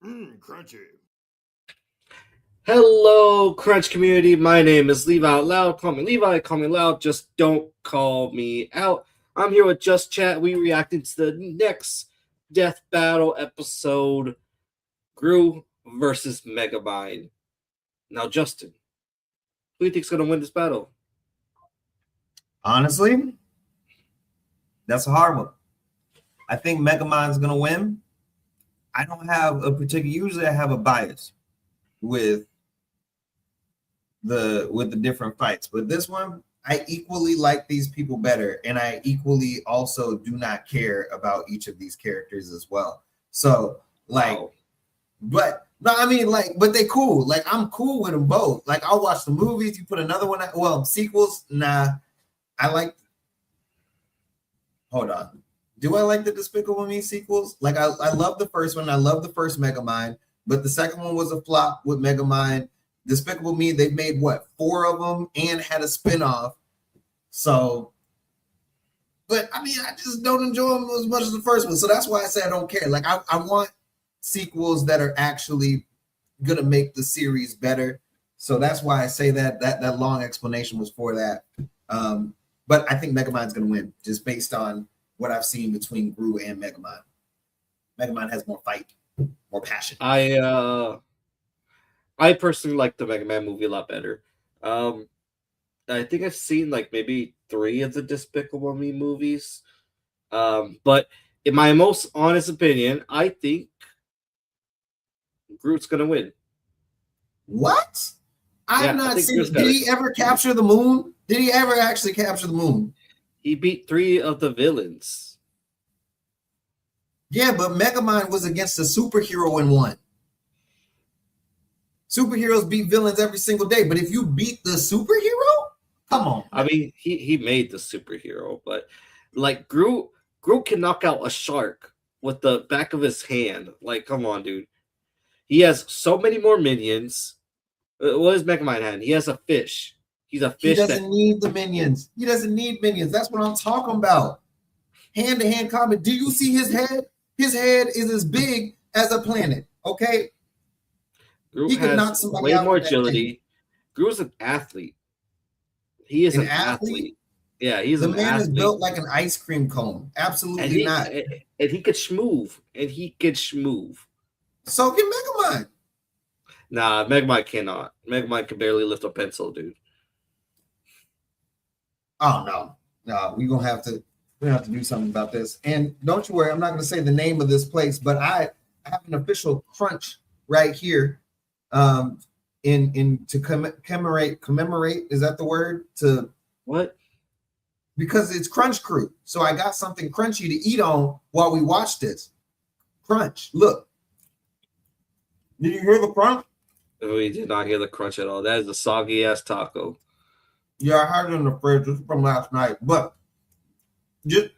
Crunchy. Hello, Crunch community. My name is LevioutLoud. Call me Levi. Call me Loud. Just don't call me out. I'm here with JustChat. We reacting to the next Death Battle episode, Gru versus Megamind. Now, Justin, who do you think's gonna win this battle? Honestly, that's a hard one. I think Megamind's gonna win. I don't have a particular. Usually, I have a bias with the different fights, but this one, I equally like these people better, and I equally also do not care about each of these characters as well. So, like, Wow. but no, I mean, like, but they cool. Like, I'm cool with them both. Like, I'll watch the movies. You put another one out, well, sequels. Nah, I like. Hold on. Do I like the Despicable Me sequels? Like, I love the first one. I love the first Megamind, but the second one was a flop with Megamind. Despicable Me, they've made what, 4 of them and had a spinoff. So, but I mean, I just don't enjoy them as much as the first one. So that's why I say I don't care. Like, I want sequels that are actually gonna make the series better. So that's why I say that long explanation was for that. But I think Megamind's gonna win just based on what I've seen between Gru and Megamind. Megamind has more fight, more passion. I personally like the Mega Man movie a lot better. I think I've seen like maybe 3 of the Despicable Me movies. But in my most honest opinion, I think Groot's gonna win. What? I've not seen it. Did he ever capture the moon? Did he ever actually capture the moon? He beat 3 of the villains. Yeah, but Megamind was against a superhero and won. Superheroes beat villains every single day, but if you beat the superhero, come on. I mean, he made the superhero, but like Groot can knock out a shark with the back of his hand. Like, come on, dude. He has so many more minions. What is Megamind hand? He has a fish. He's a fish. He doesn't need the minions. He doesn't need minions. That's what I'm talking about. Hand-to-hand combat. Do you see his head? His head is as big as a planet. Okay. Groot He could knock has somebody way out more with that agility. Groot's an athlete. He is an athlete. Yeah, he's the an man athlete. is built like an ice cream cone. Absolutely not. And he could schmoove. And he could schmoove. So can Megamind. Nah, Megamind cannot. Megamind can barely lift a pencil, dude. Oh no, we're gonna have to do something about this. And don't you worry, I'm not gonna say the name of this place, but I have an official crunch right here. In to commemorate, is that the word? To what? Because it's Crunch Crew. So I got something crunchy to eat on while we watch this. Crunch. Look. Did you hear the crunch? We did not hear the crunch at all. That is a soggy ass taco. Yeah, I had it in the fridge. This is from last night. But just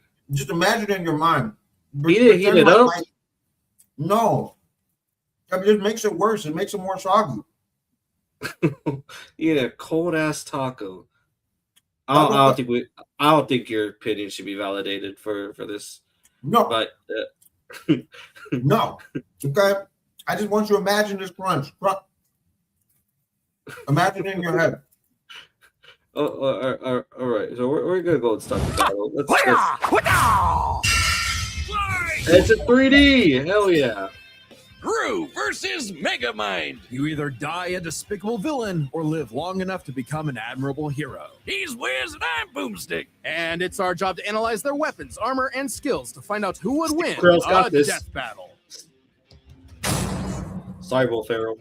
imagine in your mind. You didn't heat it up? No. It just makes it worse. It makes it more soggy. You eat a cold ass taco. I don't think your opinion should be validated for this. No. But no. Okay. I just want you to imagine this crunch. Imagine it in your head. All right. So we're gonna go and start the battle. It's a 3D. Hell yeah. Gru versus Megamind. You either die a despicable villain or live long enough to become an admirable hero. He's Wiz and I'm Boomstick. And it's our job to analyze their weapons, armor, and skills to find out who would win Girls got a this. death battle. Sorry, Will Ferrell.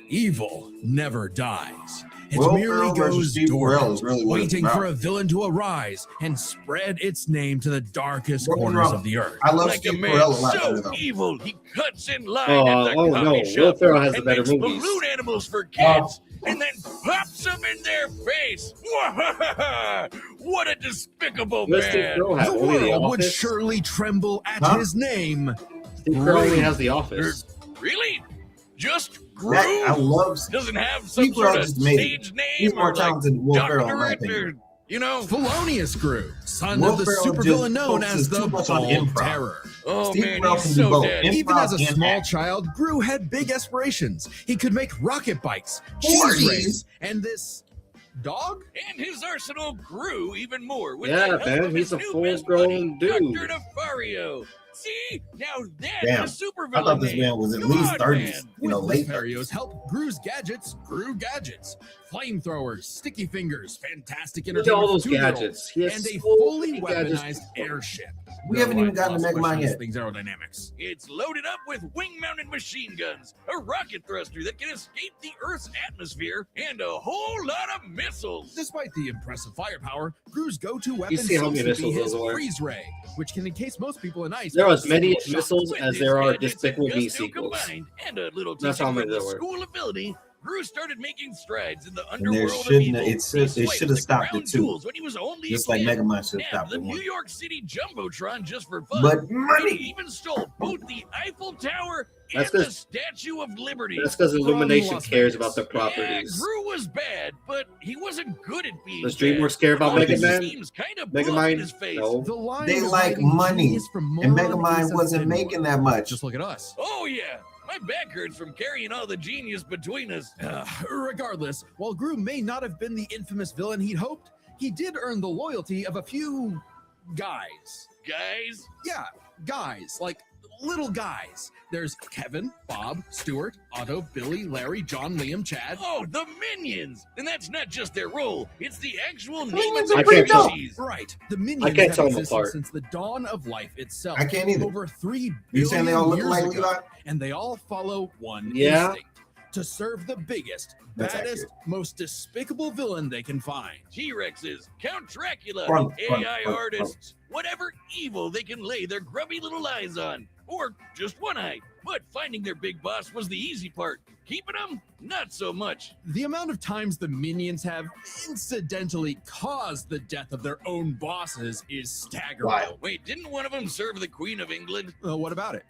Evil never dies. It Will merely Ferrell versus goes Steve Carell dormant, is really what it's waiting about. for a villain to arise and spread its name to the darkest Don't get me corners wrong. of the earth. I love Like a Steve man Carell a lot better so though. evil, he cuts in line Oh, at the oh, coffee no. shop Will Ferrell has the and better makes movies. balloon animals for kids and then pops them in their face. What a despicable What does Steve man. Carell have? The Only The world would Office? surely tremble at Huh? his name. Steve Carell only has The Office. Really? Just Gru? I love Doesn't have some Steve sort Carell of just made it. stage name He's more or like talented than Will Ferrell, in my doctorate or opinion. You know, Felonious Gru, son Will of the Ferrell supervillain just known as focuses the too much on Bald improv. Terror. oh Steve man, Carell he's can do so both. dead. Even as a Improv and small act. child, Gru had big aspirations. He could make rocket bikes, Forties. cheese rays, and this dog? And his arsenal grew even more with Yeah, the help man, of he's his a new full-grown best buddy, dude. Dr. Nefario. See? Now that's Damn. a supervillain I thought this name. man was at Come least on, 30s. man. You know, With late Nefario's 30s. help, Gru's gadgets grew gadgets. Flamethrowers, sticky fingers, fantastic Look at all entertainment those for 2-year-olds, gadgets. He has and a so fully many gadgets. weaponized airship. We haven't Though even I gotten to lost Megamind question on this yet. thing's aerodynamics. It's loaded up with wing-mounted machine guns, a rocket thruster that can escape the Earth's atmosphere, and a whole lot of missiles. Despite the impressive firepower, Gru's go-to weapon see how seems many to be missiles his those are. freeze ray, which can encase most people in ice. There are with as a many single shot. missiles With as his there are gadgets and Despicable Me gusto sequels. combined, and a little That's teaching how many from the there were. school ability, Gru started making strides in the And there underworld of shouldn't evil. it should He it swiped should have the stopped crown it too. jewels when he was only Just a like kid. Megamind should have Nabbed stopped the it New once. York City Jumbotron just for fun. But And money. he even stole both the Eiffel Tower That's and the 'cause- Statue of Liberty. That's because From Illumination Las cares Vegas. about their Yeah, properties. Gru was bad, but he wasn't good at being Does bad. DreamWorks care about All Mega his Man? schemes kinda blew up in Megamind? his face. No. The line They like dividing money, genius from And moron is Megamind a wasn't thin making one. that much. Just look at us. Oh yeah, my back hurts from carrying all the genius between us. Regardless, while Gru may not have been the infamous villain he'd hoped, he did earn the loyalty of a few guys. Guys, Yeah, guys, like little guys. There's Kevin, Bob, Stuart, Otto, Billy, Larry, John, Liam, Chad. oh, the Minions! And that's not just their role, it's the actual name Minions of are the pretty dope. species. Right, the minions I can't have tell 'em existed apart. since the dawn of life itself. I can't either. Over 3 You saying they all look billion like years ago, Levi? and they all follow one Yeah. instinct: to serve the biggest, That's baddest, accurate. most despicable villain they can find. T-Rexes, Count Dracula, Run, run, AI run, artists, whatever evil they can lay their grubby little eyes on. Or just one eye. But finding their big boss was the easy part. Keeping them, not so much. The amount of times the minions have incidentally caused the death of their own bosses is staggering. Wild. Wait, didn't one of them serve the Queen of England? What about it?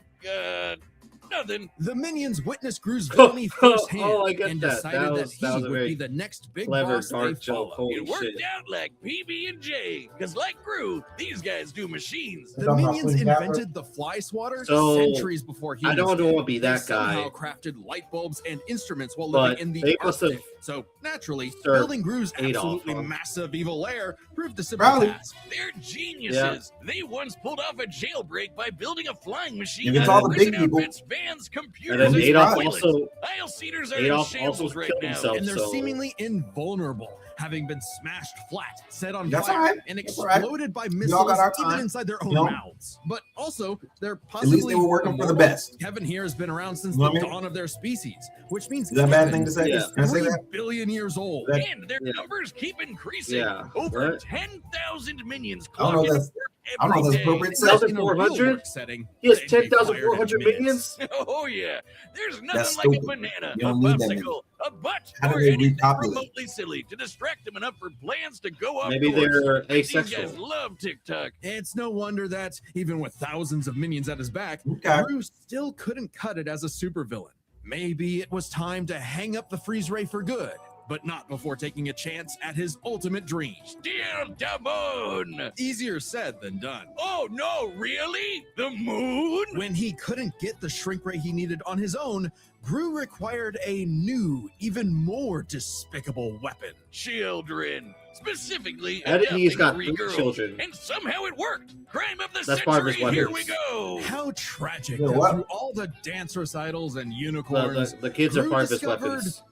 Nothing. The minions witnessed Gru's villainy firsthand Oh, I get and that. decided That that, was he a would very be the next big clever boss they dark joke. follow. Holy It worked shit. out like PB&J. Because like Gru, these guys do machines. The Talking about minions Queen Catherine? invented the fly swatter So, centuries before humans. I don't did. want to be They that somehow guy. crafted light bulbs and instruments while But living in the they must have Arctic. So naturally, served building Gru's Adolf, absolutely huh? massive evil lair proved a simple Probably. task. They're geniuses. They once pulled off a jailbreak by building a flying machine. If it's all the prison big people- outfits, vans, And computers, then He's Adolf probably- toilets. also Aisle seaters are Adolf in shambles also right killed now. himself. And they're so- seemingly invulnerable, having been smashed flat, set on That's fire, all right. and That's all right. exploded by all missiles got our even time. inside their own You know? mouths. But also, they're At possibly least they were working for the immortal. best. Kevin here has been around since You know the what I mean? dawn of their species, which means Is that a bad Kevin thing to say? Yeah. Can I say 3 that? billion years old. That- And their Yeah. numbers keep increasing. Yeah. Over What? 10,000 minions I don't know clock if in that's- work I don't know if that's every day. appropriate. But in a 10,400? real-work setting, he has they'd be fired in 10,400 minutes. minions? Oh yeah, there's nothing That's like a stupid. banana, You a don't need that many. popsicle, a butt, How do or they anything repopulate? remotely silly to distract them enough for plans to go off Maybe course. they're These guys asexual. love TikTok. It's no wonder that, even with thousands of minions at his back, Okay. Gru still couldn't cut it as a supervillain. Maybe it was time to hang up the freeze ray for good, but not before taking a chance at his ultimate dream. Still the moon. Easier said than done. Oh no, really? The moon? When he couldn't get the shrink ray he needed on his own, Gru required a new, even more despicable weapon. Children. Specifically, I think he's adopting got 3 3 girls. children. And somehow it worked. Crime of the That's part of his century. Here we weapons. go. How tragic Yeah, that what? through all the dance recitals and The, unicorns, the kids are Gru part of his discovered weapons.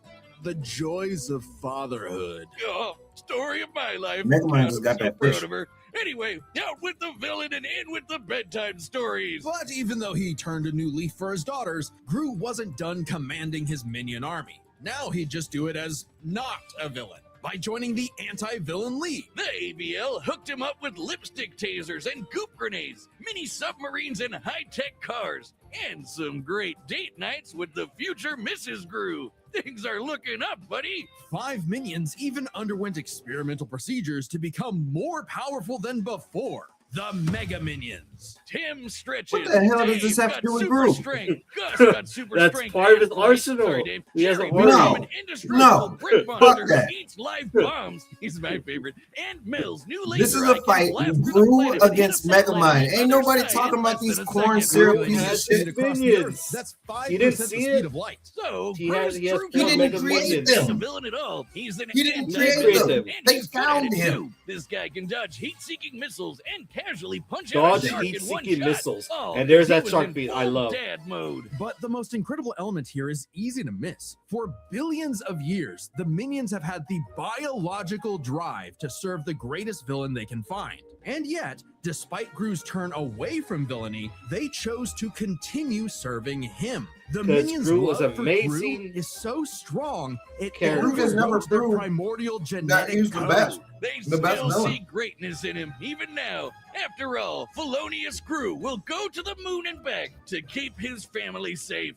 the joys of fatherhood. Oh, story of my life. Megamind just got I'm that so fish. proud of her. Anyway, out with the villain and in with the bedtime stories. But even though he turned a new leaf for his daughters, Gru wasn't done commanding his minion army. Now he'd just do it as not a villain by joining the Anti-Villain League. The AVL hooked him up with lipstick tasers and goop grenades, mini submarines and high-tech cars, and some great date nights with the future Mrs. Gru. Things are looking up, buddy. 5 minions even underwent experimental procedures to become more powerful than before. the Mega Minions. Tim stretches. What the hell does Dave this have to got do with super Gru? strength. Gus got super That's strength. part of his and flight. arsenal. Sorry, Dave. He has Jerry an became arsenal. an indestructible No. brick Fuck monster that. who eats live bombs. He's my favorite. And Mills, new laser This is eye a can fight blast through the Gru planet and against intercept Megamind. planet Ain't on nobody their side talking in about less these than a corn second. syrup Gru pieces of has shit. his Across the minions. Earth. That's 5% He didn't the see speed it. of light. So, He Gru's has true four He didn't Mega create Minions. He's a them. villain at all. He's an He didn't anti-hero, create them. and They he's good at found it, him. too. This guy can dodge heat-seeking missiles and casually punch Dodge out a shark in one heat-seeking shot. missiles. Oh, And there's he that was shark in beat I full love. dad mode. But the most incredible element here is easy to miss. For billions of years, the minions have had the biological drive to serve the greatest villain they can find. And yet, despite Gru's turn away from villainy, they chose to continue serving him. The 'Cause minions' Gru was love for amazing Gru is so strong, it character. Gru just never overrode their proved primordial that genetic he was the code. best. They The best still villain. see greatness in him, even now. After all, Felonious Gru will go to the moon and back to keep his family safe.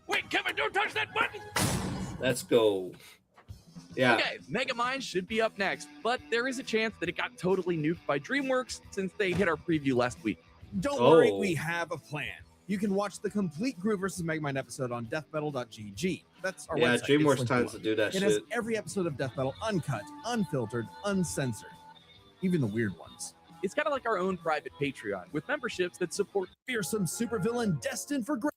Wait, Kevin, don't touch that button! Let's go. Yeah. Okay, Megamind should be up next, but there is a chance that it got totally nuked by DreamWorks since they hit our preview last week. Don't worry, Oh. we have a plan. You can watch the complete Gru vs. Megamind episode on deathbattle.gg. That's our Yeah, website. DreamWorks It's linked tends below. to do that It has shit. every episode of Death Battle uncut, unfiltered, uncensored. Even the weird ones. It's kind of like our own private Patreon with memberships that support Fearsome supervillain destined for great.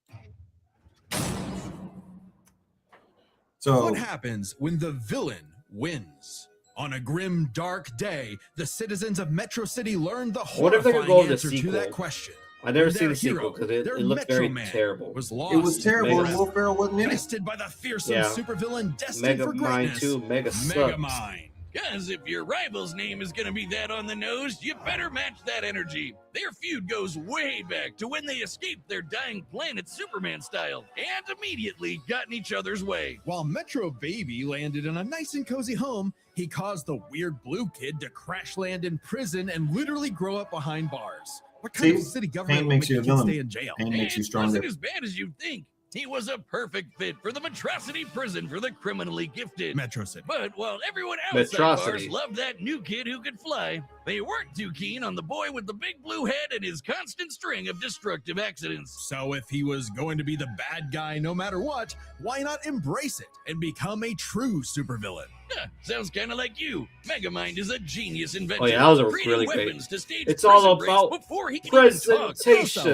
So What happens when the villain wins? On a grim, dark day, the citizens of Metro City learned the wonder if they're horrifying gonna go with the answer to sequel. that question. I never When seen their the sequel hero, because it their looked Metro very Man, terrible. was lost. it was terrible, Mega- and Will Ferrell wasn't in it. Bested by the fearsome Yeah. supervillain destined Mega for Mind greatness. 2, Mega sucks. Megamind. Because if your rival's name is going to be that on the nose, you better match that energy. Their feud goes way back to when they escaped their dying planet Superman style and immediately got in each other's way. While Metro Baby landed in a nice and cozy home, he caused the weird blue kid to crash land in prison and literally grow up behind bars. What kind of See? city government Pain would makes make you a a kid villain. stay in jail? Pain makes you It stronger. wasn't as bad as you'd think. He was a perfect fit for the Metrocity prison for the criminally gifted. Metro City. But while everyone outside bars Metrocity. loved that new kid who could fly, they weren't too keen on the boy with the big blue head and his constant string of destructive accidents. So if he was going to be the bad guy no matter what, why not embrace it and become a true supervillain? Sounds kind of like you. Megamind is a genius inventor. Oh, yeah, that was a creating really great- weapons to stage It's all prison about breaks before he can even talk. Don't sound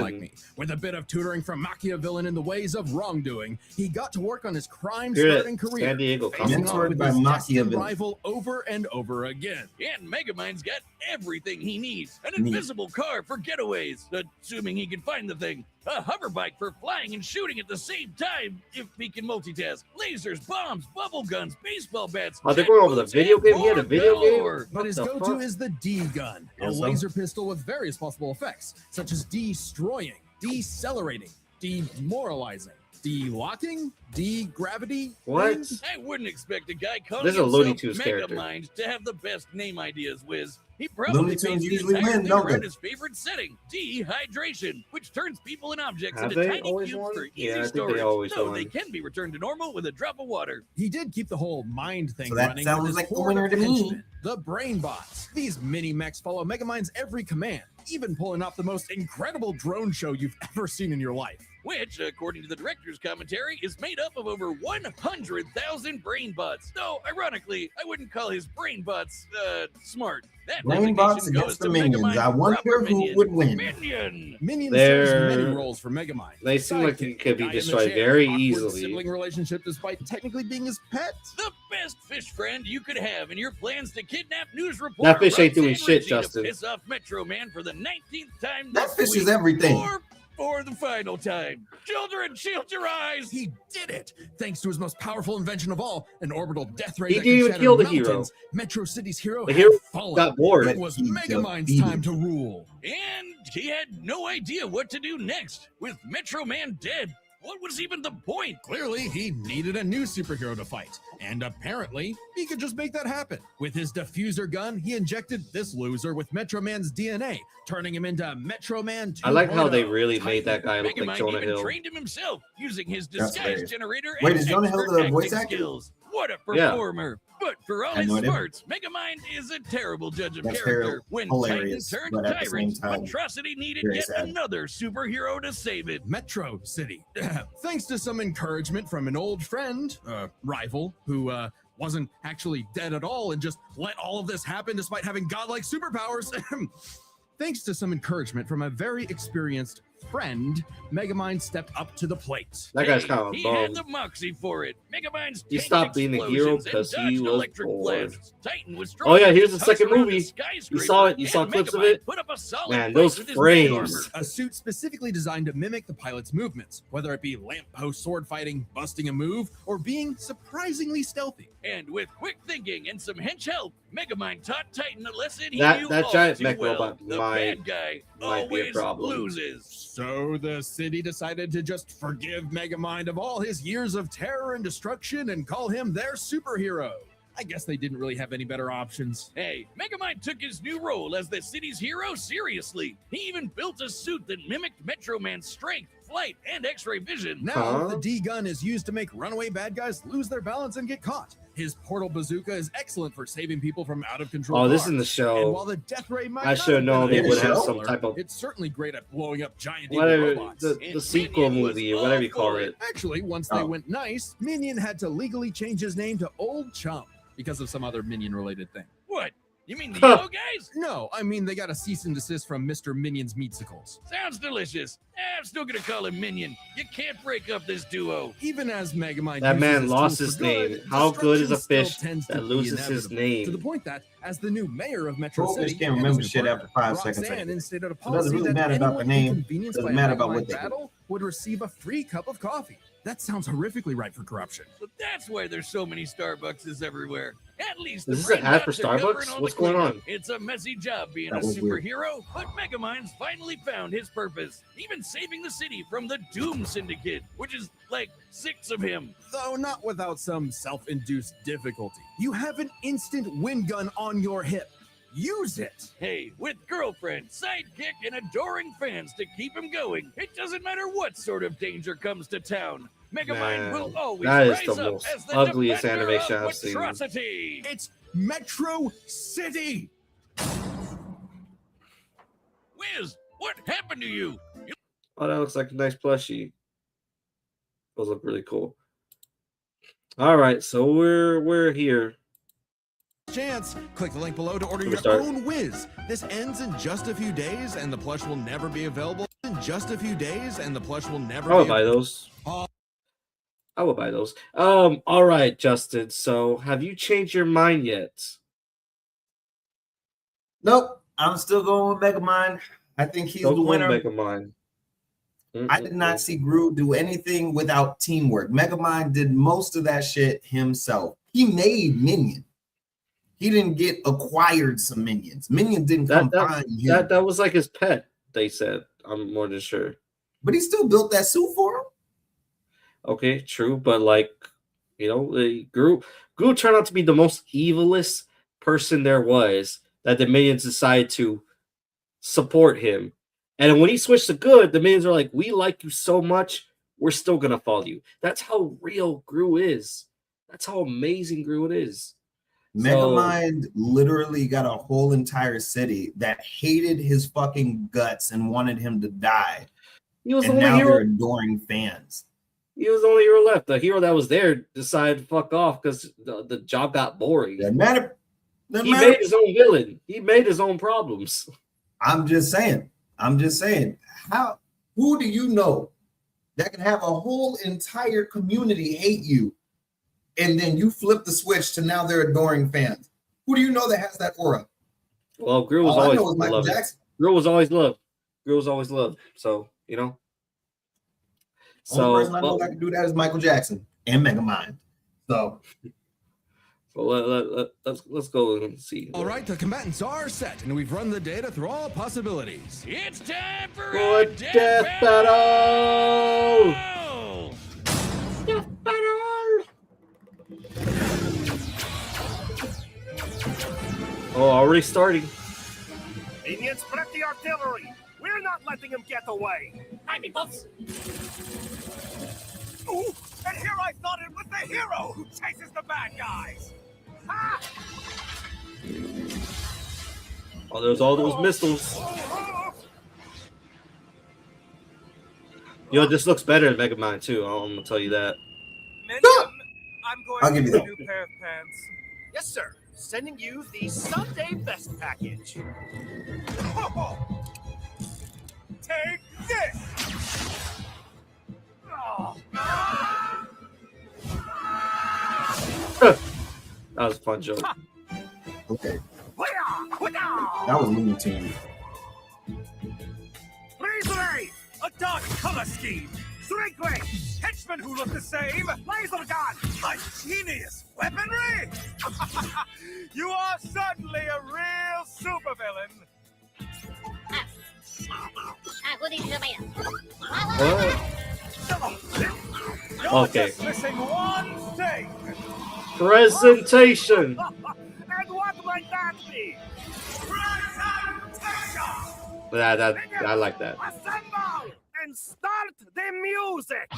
like presentation. me. With a bit of tutoring from Machiavellian in the ways of wrongdoing, he got to work on his Hear crime-starting that? career, San Diego facing Comic off Mentored with by his destined Machiavelli. rival over and over again. And Megamind's got everything he needs. An Neat. invisible car for getaways, assuming he can find the thing. A hover bike for flying and shooting at the same time, if he can multitask. Lasers, bombs, bubble guns, baseball bats. Oh, they're jet going over the boots, video and game? He had a more video game? galore. But his the go-to fuck? is the D-gun, a Yes, sir. laser pistol with various possible effects, such as destroying, decelerating, demoralizing, de-locking, de-gravity. What? things. I wouldn't expect a guy calling This is a Looney himself Tunes character. Megamind to have the best name ideas, Wiz. He probably Looney based Tunes the usually entire win, thing don't around they? his favorite setting, dehydration, which turns people and objects Have into they tiny always cubes won? for easy Yeah, I think storage. they always so won. they can be returned to normal with a drop of water. He did keep the whole mind thing So that running. sounds with his like the horde winner of to me. henchmen, the brain bots. These mini mechs follow Megamind's every command, even pulling off the most incredible drone show you've ever seen in your life. Which, according to the director's commentary, is made up of over 100,000 brain bots. Though, ironically, I wouldn't call his brain bots, smart. That Brain bots designation goes against to the minions. Megamind's I wonder proper who minion. would win. Minion! Minions serves They're- many roles for Megamind. They seem like they Sidekick, could be guy in the destroyed chair, very awkward easily. Sibling relationship despite technically being his pet. The best fish friend you could have in your plans to kidnap news reporter. That fish ain't doing Roxanne shit, Ritchie Justin. To piss off Metro Man for the 19th time That this fish week. is everything. Or for the final time. Children, shield your eyes. He did it! Thanks to his most powerful invention of all, an orbital death ray He that didn't can even shatter kill the mountains, Metro City's hero The had hero fallen. got bored. It was He Megamind's defeated. time to rule. And he had no idea what to do next. With Metro Man dead, what was even the point? Clearly, he needed a new superhero to fight, and apparently, he could just make that happen. With his diffuser gun, he injected this loser with Metro Man's DNA, turning him into Metro Man 2.0. I like how they really made that guy look Megamind like Jonah even Hill. trained him himself using his That's disguise hilarious. generator Wait, and is Jonah Hill expert the voice acting actor? skills. What a Yeah. performer! But for all I his know it is. smarts, Megamind is a terrible judge of That's character. When hilarious, Titan but turned at the same tyrant, time, Monstrosity needed very yet sad. another superhero to save it. Metro City. Thanks to some encouragement from an old friend, rival, who wasn't actually dead at all and just let all of this happen despite having godlike superpowers. Thanks to some encouragement from a very experienced friend, Megamind stepped up to the plate. That guy's kind of He bum. had the moxie for it. Megamind's He tanked stopped being a hero explosions and because he dodged was electric bored. blasts. Titan was Oh yeah, strong here's the enough to second tussle around movie. a You skyscraper, saw it? You saw and clips of Megamind it? put up a solid Man, fight those with his frames. main armor. A suit specifically designed to mimic the pilot's movements, whether it be lamppost sword fighting, busting a move, or being surprisingly stealthy. And with quick thinking and some hench help, Megamind taught Titan a lesson he That knew that all giant too mech well. robot The might bad guy be a always problem. loses. So the city decided to just forgive Megamind of all his years of terror and destruction and call him their superhero. I guess they didn't really have any better options. Hey, Megamind took his new role as the city's hero seriously. He even built a suit that mimicked Metro Man's strength, flight, and X-ray vision. Now, Huh? the D-gun is used to make runaway bad guys lose their balance and get caught. His portal bazooka is excellent for saving people from out-of-control Oh, this cars. is in the And show. while the death ray might I not should've have known been they would have stellar, some type of- It's certainly great at blowing up giant evil Whatever, robots. the And sequel Minion was movie, or whatever you all call for it. Actually, once they Oh. went nice, Minion had to legally change his name to Old Chump because of some other Minion-related thing. What? You mean the Huh. yellow guys? No, I mean they got a cease and desist from Mr. Minion's Meatsicles. Sounds delicious. I'm still gonna call him Minion. You can't break up this duo. Even as Megamind That uses man his lost tools his for good, name. How good is a destruction fish still tends to that be loses his inevitable. name? To the point that, as the new mayor of Metro Goldfish City, can't and remember his shit partner, after 5 seconds Roxanne anyway. instituted a doesn't policy really that matter about anyone the name, inconvenienced doesn't by a matter about Megamind what they do. battle would receive a free cup of coffee. That sounds horrifically right for corruption. So that's why there's so many Starbuckses everywhere. At least Is the this an ad for brain bots are covering Starbucks? all the What's going cleanup. on? It's a messy job being That a was weird. superhero, but Megamind's finally found his purpose, even saving the city from the Doom Syndicate, which is like 6 of him. Though not without some self-induced difficulty. You have an instant wind gun on your hip. Use it! Hey, with girlfriend, sidekick, and adoring fans to keep him going, it doesn't matter what sort of danger comes to town. Megamind Man, will always that is rise the up most as the ugliest defender animation of I've seen. atrocity. It's Metro City! Wiz, what happened to you? Oh, that looks like a nice plushie. Those look really cool. All right, so we're here. Chance. Click the link below to order Let me your start. own Wiz. This ends in just a few days, and the plush will never be available. In just a few days, and the plush will never I would be buy those. I will buy those. All right, Justin. So, have you changed your mind yet? Nope, I'm still going with Megamind. I think he's Don't the go winner. Megamind. I did not see Gru do anything without teamwork. Megamind did most of that shit himself. He made Minion. He didn't get acquired some minions. Minion didn't come find him. That was like his pet. They said. I'm more than sure. But he still built that suit for him. Okay, true, but like, you know, Gru turned out to be the most evilest person there was. That the minions decided to support him, and when he switched to good, the minions are like, "We like you so much, we're still gonna follow you." That's how real Gru is. That's how amazing Gru is. Megamind literally got a whole entire city that hated his fucking guts and wanted him to die. He was the And only now they're hero. adoring fans. He was the only hero left. The hero that was there decided to fuck off because the job got boring. Doesn't matter. Doesn't He matter. made his own villain. He made his own problems. I'm just saying. Who do you know that can have a whole entire community hate you, and then you flip the switch to now they're adoring fans? Who do you know that has that aura? Well, Gru was All I always know is Michael loved. Jackson. Gru was always loved. Gru was always loved. So, you know. Only person I know that can do that is Michael Jackson and Megamind. So let's go and see. All right, the combatants are set, and we've run the data through all possibilities. It's time for For a death battle! battle! Oh, already starting. Minions, prep the artillery! We're not letting him get away! Hi, meatballs. Ooh, and here I thought it was the hero who chases the bad guys! Oh, there's all those missiles. You know, this looks better than Megamind too. I'm gonna tell you that. Minion, I'm I'll going give to you get a that. new pair of pants. Yes, sir. Sending you the Sunday Best package. Take this. Oh. That was a fun joke. Okay. That was Looney Tunes. Laser Ray, a dark color scheme. Strike Ray, henchmen who look the same. Laser gun, a genius weaponry. You are certainly a real supervillain. You're Okay. just missing one thing. Presentation. And what might that be? Presentation! I like that. Assemble and start the music.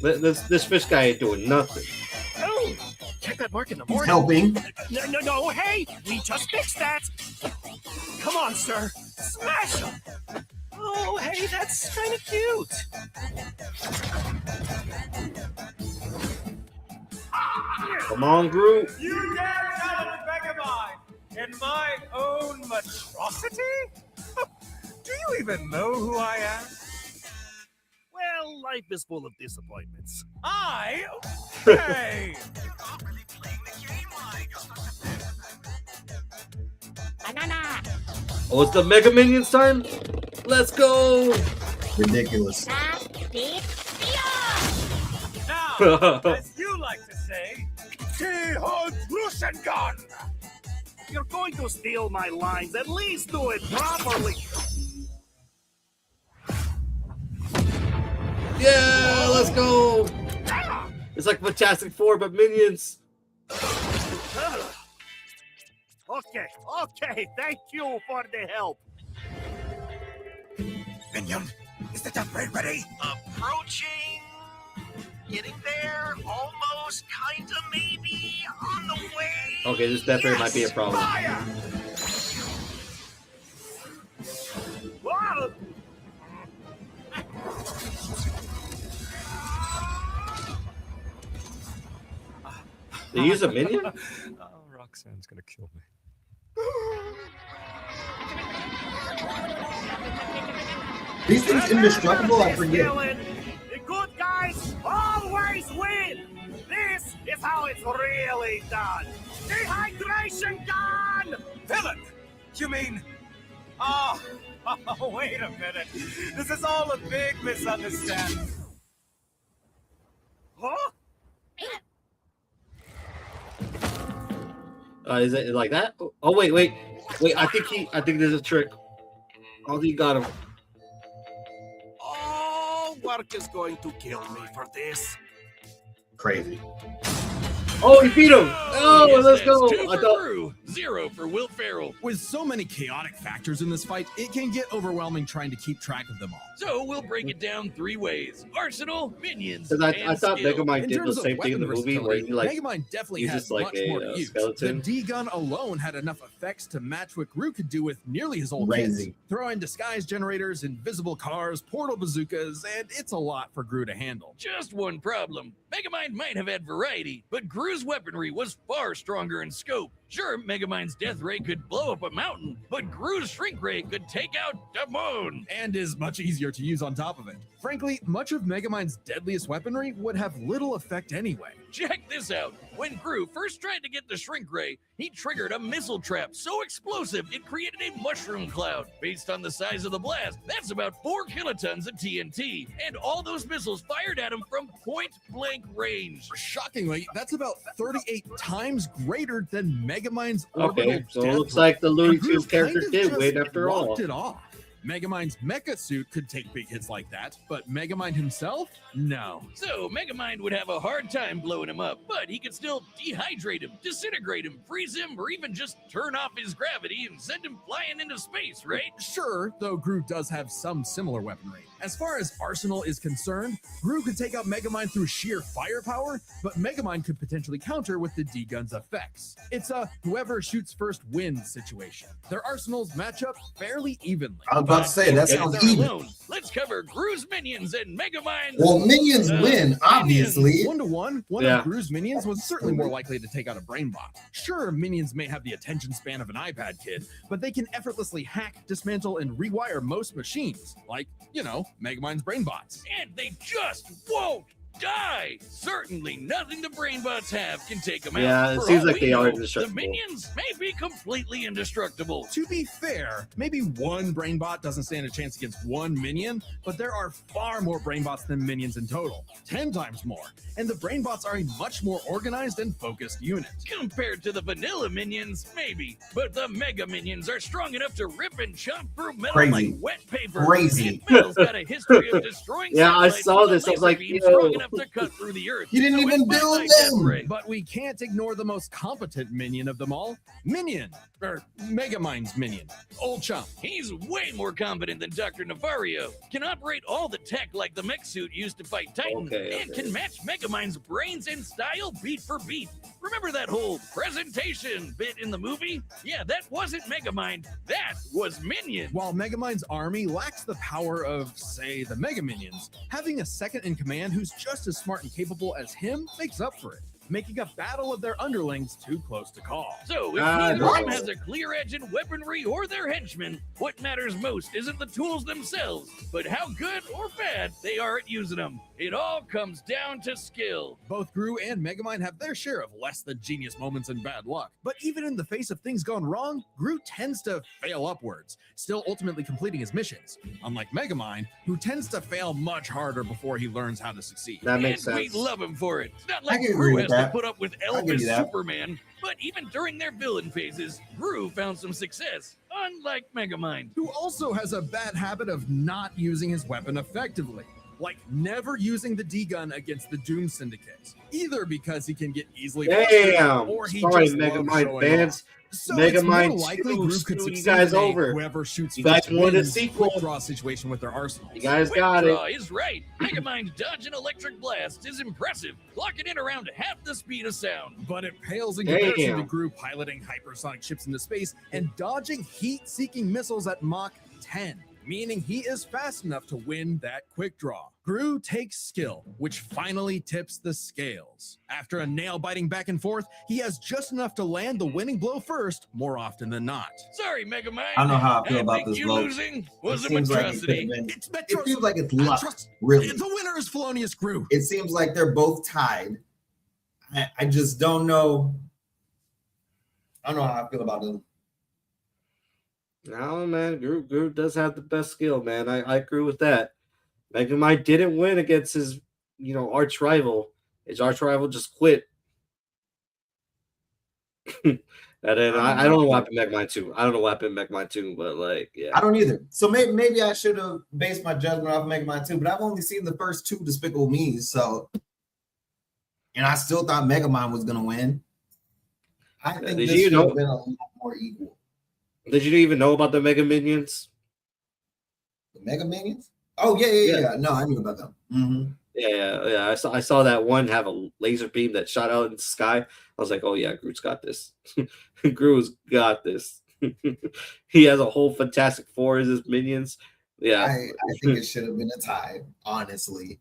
This fish guy ain't doing nothing. Oh, check that mark in the He's morning. helping. No, hey, we just fixed that. Come on, sir, smash him. Oh, hey, that's kind of cute. Come on, Groot. You dare challenge Megamind in my own monstrosity? Do you even know who I am? Well, life is full of disappointments. Hey! Oh, it's the Mega Minions time. Let's go. Ridiculous. Now, as you like to say, Gun. You're going to steal my lines. At least do it properly. Yeah, let's go. It's like Fantastic Four, but minions. Okay. Thank you for the help. Minion, is the death ray ready? Approaching. Getting there. Almost. Kinda. Maybe. On the way. Okay, this death ray might be a problem. Fire! Whoa! They use a minion? Roxanne's gonna kill me. These things indestructible, I forget. The good guys always win. This is how it's really done. Dehydration gun! Villain! You mean... Oh, wait a minute. This is all a big misunderstanding. Huh? Is it like that? Oh wait. I think there's a trick. Oh, he got him. Oh, work is going to kill me for this. Crazy. Oh, he beat him. Oh, Yes, let's that's go. 2 I for thought. Drew, 0 for Will Ferrell. With so many chaotic factors in this fight, it can get overwhelming trying to keep track of them all. So we'll break it down 3 ways: Arsenal, minions, Because I and thought skill. Megamind In did the terms of same thing in the weapon movie where he like Megamind definitely he's has just like much a, more to use. skeleton. The D-gun alone had enough effects to match what Groot could do with nearly his old Crazy. kits. Throw in disguise generators, invisible cars, portal bazookas, and it's a lot for Groot to handle. Just one problem. Megamind might have had variety, but Gru's weaponry was far stronger in scope. Sure, Megamind's death ray could blow up a mountain, but Gru's shrink ray could take out the moon. And is much easier to use on top of it. Frankly, much of Megamind's deadliest weaponry would have little effect anyway. Check this out. When Gru first tried to get the shrink ray, he triggered a missile trap so explosive it created a mushroom cloud. Based on the size of the blast, that's about 4 kilotons of TNT, and all those missiles fired at him from point-blank range. Shockingly, that's about 38 times greater than Megamind's orbital Okay, so it death looks ray. like the Looney And Groot Tunes character kind of did just win after all. walked it off. Megamind's mecha suit could take big hits like that, but Megamind himself? No. So Megamind would have a hard time blowing him up, but he could still dehydrate him, disintegrate him, freeze him, or even just turn off his gravity and send him flying into space, right? Sure, though Gru does have some similar weaponry. As far as arsenal is concerned, Gru could take out Megamind through sheer firepower, but Megamind could potentially counter with the D-Gun's effects. It's a whoever shoots first wins situation. Their arsenals match up fairly evenly. I was about to say, that sounds even. Alone. Let's cover Gru's minions and Megamind's. Well, minions win, obviously. 1-to-1, one of Gru's minions was certainly more likely to take out a brainbot. Sure, minions may have the attention span of an iPad kid, but they can effortlessly hack, dismantle, and rewire most machines, like, you know, Megamind's brainbots. And they just won't die. Certainly nothing the brainbots have can take them out. Yeah, it For seems all like we they are know, indestructible. The minions may be completely indestructible. To be fair, maybe one brainbot doesn't stand a chance against one minion, but there are far more brainbots than minions in total, 10 times more, and the brainbots are a much more organized and focused unit. Compared to the vanilla minions, maybe, but the mega minions are strong enough to rip and chop through metal Crazy. like wet paper. Crazy. And metal's got a history of destroying Yeah, I satellites saw with a this. I was laser like, beam yo. strong enough to cut through the earth. He didn't So even it's my build night death them. ray. But we can't ignore the most competent minion of them all, Minion, or Megamind's minion, Old Chump. He's way more competent than Dr. Navario. Can operate all the tech like the mech suit used to fight Titan, and can match Megamind's brains and style beat for beat. Remember that whole presentation bit in the movie? Yeah, that wasn't Megamind. That was Minion. While Megamind's army lacks the power of, say, the Mega Minions, having a second in command who's just as smart and capable as him makes up for it, making a battle of their underlings too close to call. So if neither of them has a clear edge in weaponry or their henchmen, what matters most isn't the tools themselves, but how good or bad they are at using them. It all comes down to skill. Both Gru and Megamind have their share of less than genius moments and bad luck, but even in the face of things gone wrong, Gru tends to fail upwards, still ultimately completing his missions, unlike Megamind, who tends to fail much harder before he learns how to succeed. That makes And sense. we love him for it. It's not I like can agree Gru with has that. to put up with I'll give Elvis you that. Superman, but even during their villain phases, Gru found some success, unlike Megamind. Who also has a bad habit of not using his weapon effectively, like never using the D-Gun against the Doom Syndicate, either because he can get easily frustrated, Damn. or he Sorry, just loves Megamind showing fans. off. So Megamind it's more likely 2 Gru could screwed you succeed guys in a over. whoever shoots You guys first wanted a wins sequel. quick draw situation with their arsenals. You guys Quick got it. Draw is right. Megamind's dodge and electric blast is impressive, clocking in around half the speed of sound. But it pales in comparison to Damn. Gru piloting hypersonic ships into space and dodging heat-seeking missiles at Mach 10, meaning he is fast enough to win that quick draw. Gru takes skill, which finally tips the scales. After a nail-biting back and forth, he has just enough to land the winning blow first, more often than not. Sorry, Megamind. I don't know how I feel about think this you vote. losing was a It seems like it could monstrosity. have been. It's Metro. It feels like it's luck, Trust- really. The winner is Felonious Gru. It seems like they're both tied. I just don't know. I don't know how I feel about them. No, man, Gru does have the best skill, man. I agree with that. Megamind didn't win against his, arch rival. His arch rival just quit. And then I don't know what happened in Megamind 2. I don't know what happened in Megamind 2, but yeah. I don't either. So maybe I should have based my judgment off Megamind 2, but I've only seen the first two Despicable Me's, and I still thought Megamind was gonna win. I think Did this you should know- have been a lot more equal. Did you even know about the Mega Minions? The Mega Minions? Oh yeah. No, I knew about them. Mm-hmm. Yeah. I saw that one have a laser beam that shot out in the sky. I was like, oh yeah, Gru's got this. Gru's got this. He has a whole Fantastic Four as his minions. Yeah. I think it should have been a tie, honestly.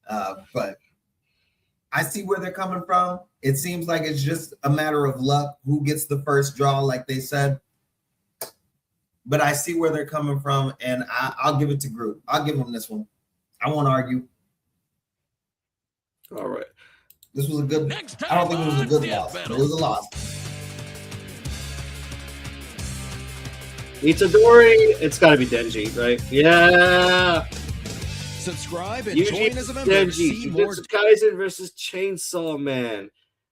But I see where they're coming from. It seems like it's just a matter of luck who gets the first draw, like they said. But I see where they're coming from, and I'll give it to Gru. I'll give him this one. I won't argue. All right. This was a good. Next time I don't think it was a on good Death loss. But Battle. it was a loss. Itadori, it's got to be Denji, right? Yeah. Subscribe and Yuji join as a member to see Denji, more. Jujutsu Kaisen versus Chainsaw Man.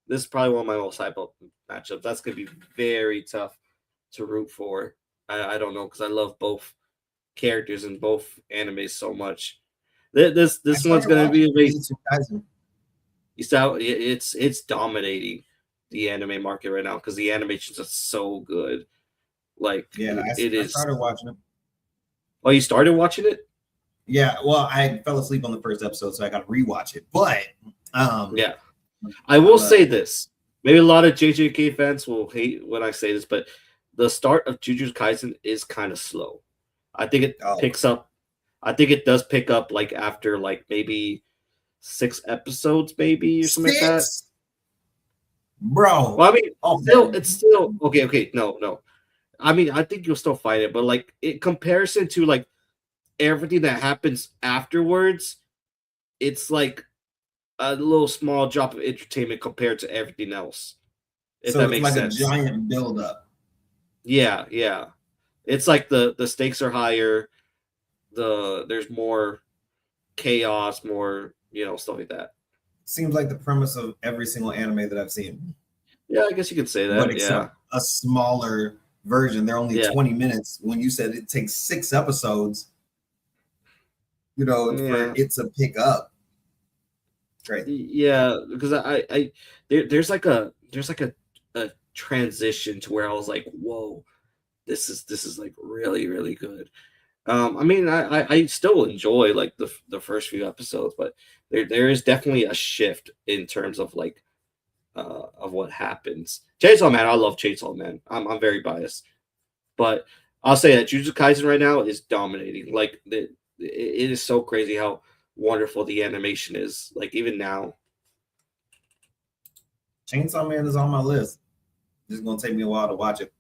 This is probably one of my most hype up matchups. That's going to be very tough to root for. I don't know, because I love both characters in both animes so much. This I one's started gonna be watching amazing. Jujutsu Kaisen. You saw it's dominating the anime market right now because the animations are so good. Like Yeah, it I is. started watching it. Oh, you started watching it? Yeah, well, I fell asleep on the first episode, so I got to rewatch it. But Yeah, I will I'm, say this. Maybe a lot of JJK fans will hate when I say this, but the start of Jujutsu Kaisen is kind of slow. I think it Oh. picks up. I think it does pick up like after like maybe 6 episodes, maybe or something like that. 6? Bro. Well, I mean, Oh, it's still okay. Okay, no. I mean, I think you'll still find it, but like in comparison to like everything that happens afterwards, it's like a little small drop of entertainment compared to everything else. If so that it's makes like sense. a giant buildup. Yeah. It's like the stakes are higher. There's more chaos, more stuff like that. Seems like the premise of every single anime that I've seen. Yeah, I guess you could say that. But except a smaller version. They're only 20 minutes. When you said it takes 6 episodes, for it to pick up. Right. Yeah, because there's like a transition to where I was like, whoa, this is like really, really good. I mean, I still enjoy like the first few episodes, but there is definitely a shift in terms of like of what happens. Chainsaw Man, I love Chainsaw Man. I'm very biased, but I'll say that Jujutsu Kaisen right now is dominating. Like it is so crazy how wonderful the animation is. Like even now, Chainsaw Man is on my list. It's gonna take me a while to watch it.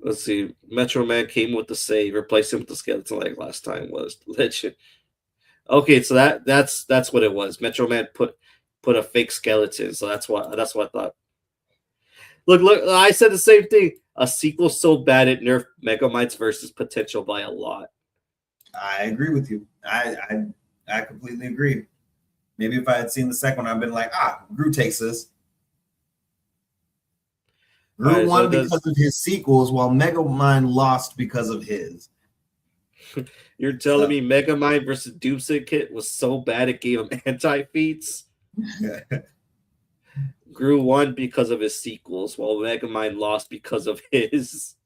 let's see. Metro Man came with the save, replaced him with the skeleton like last time was legend. Okay, so that's what it was. Metro Man put a fake skeleton, so that's what I thought. Look, I said the same thing. A sequel so bad it nerfed Megamind's versus potential by a lot. I agree with you. I completely agree. Maybe if I had seen the second one, I'd been like, Gru takes this. Gru won because of his sequels, while Megamind lost because of his. You're telling me Megamind versus Doom Syndicate was so bad it gave him anti-feats? Gru won because of his sequels, while Megamind lost because of his.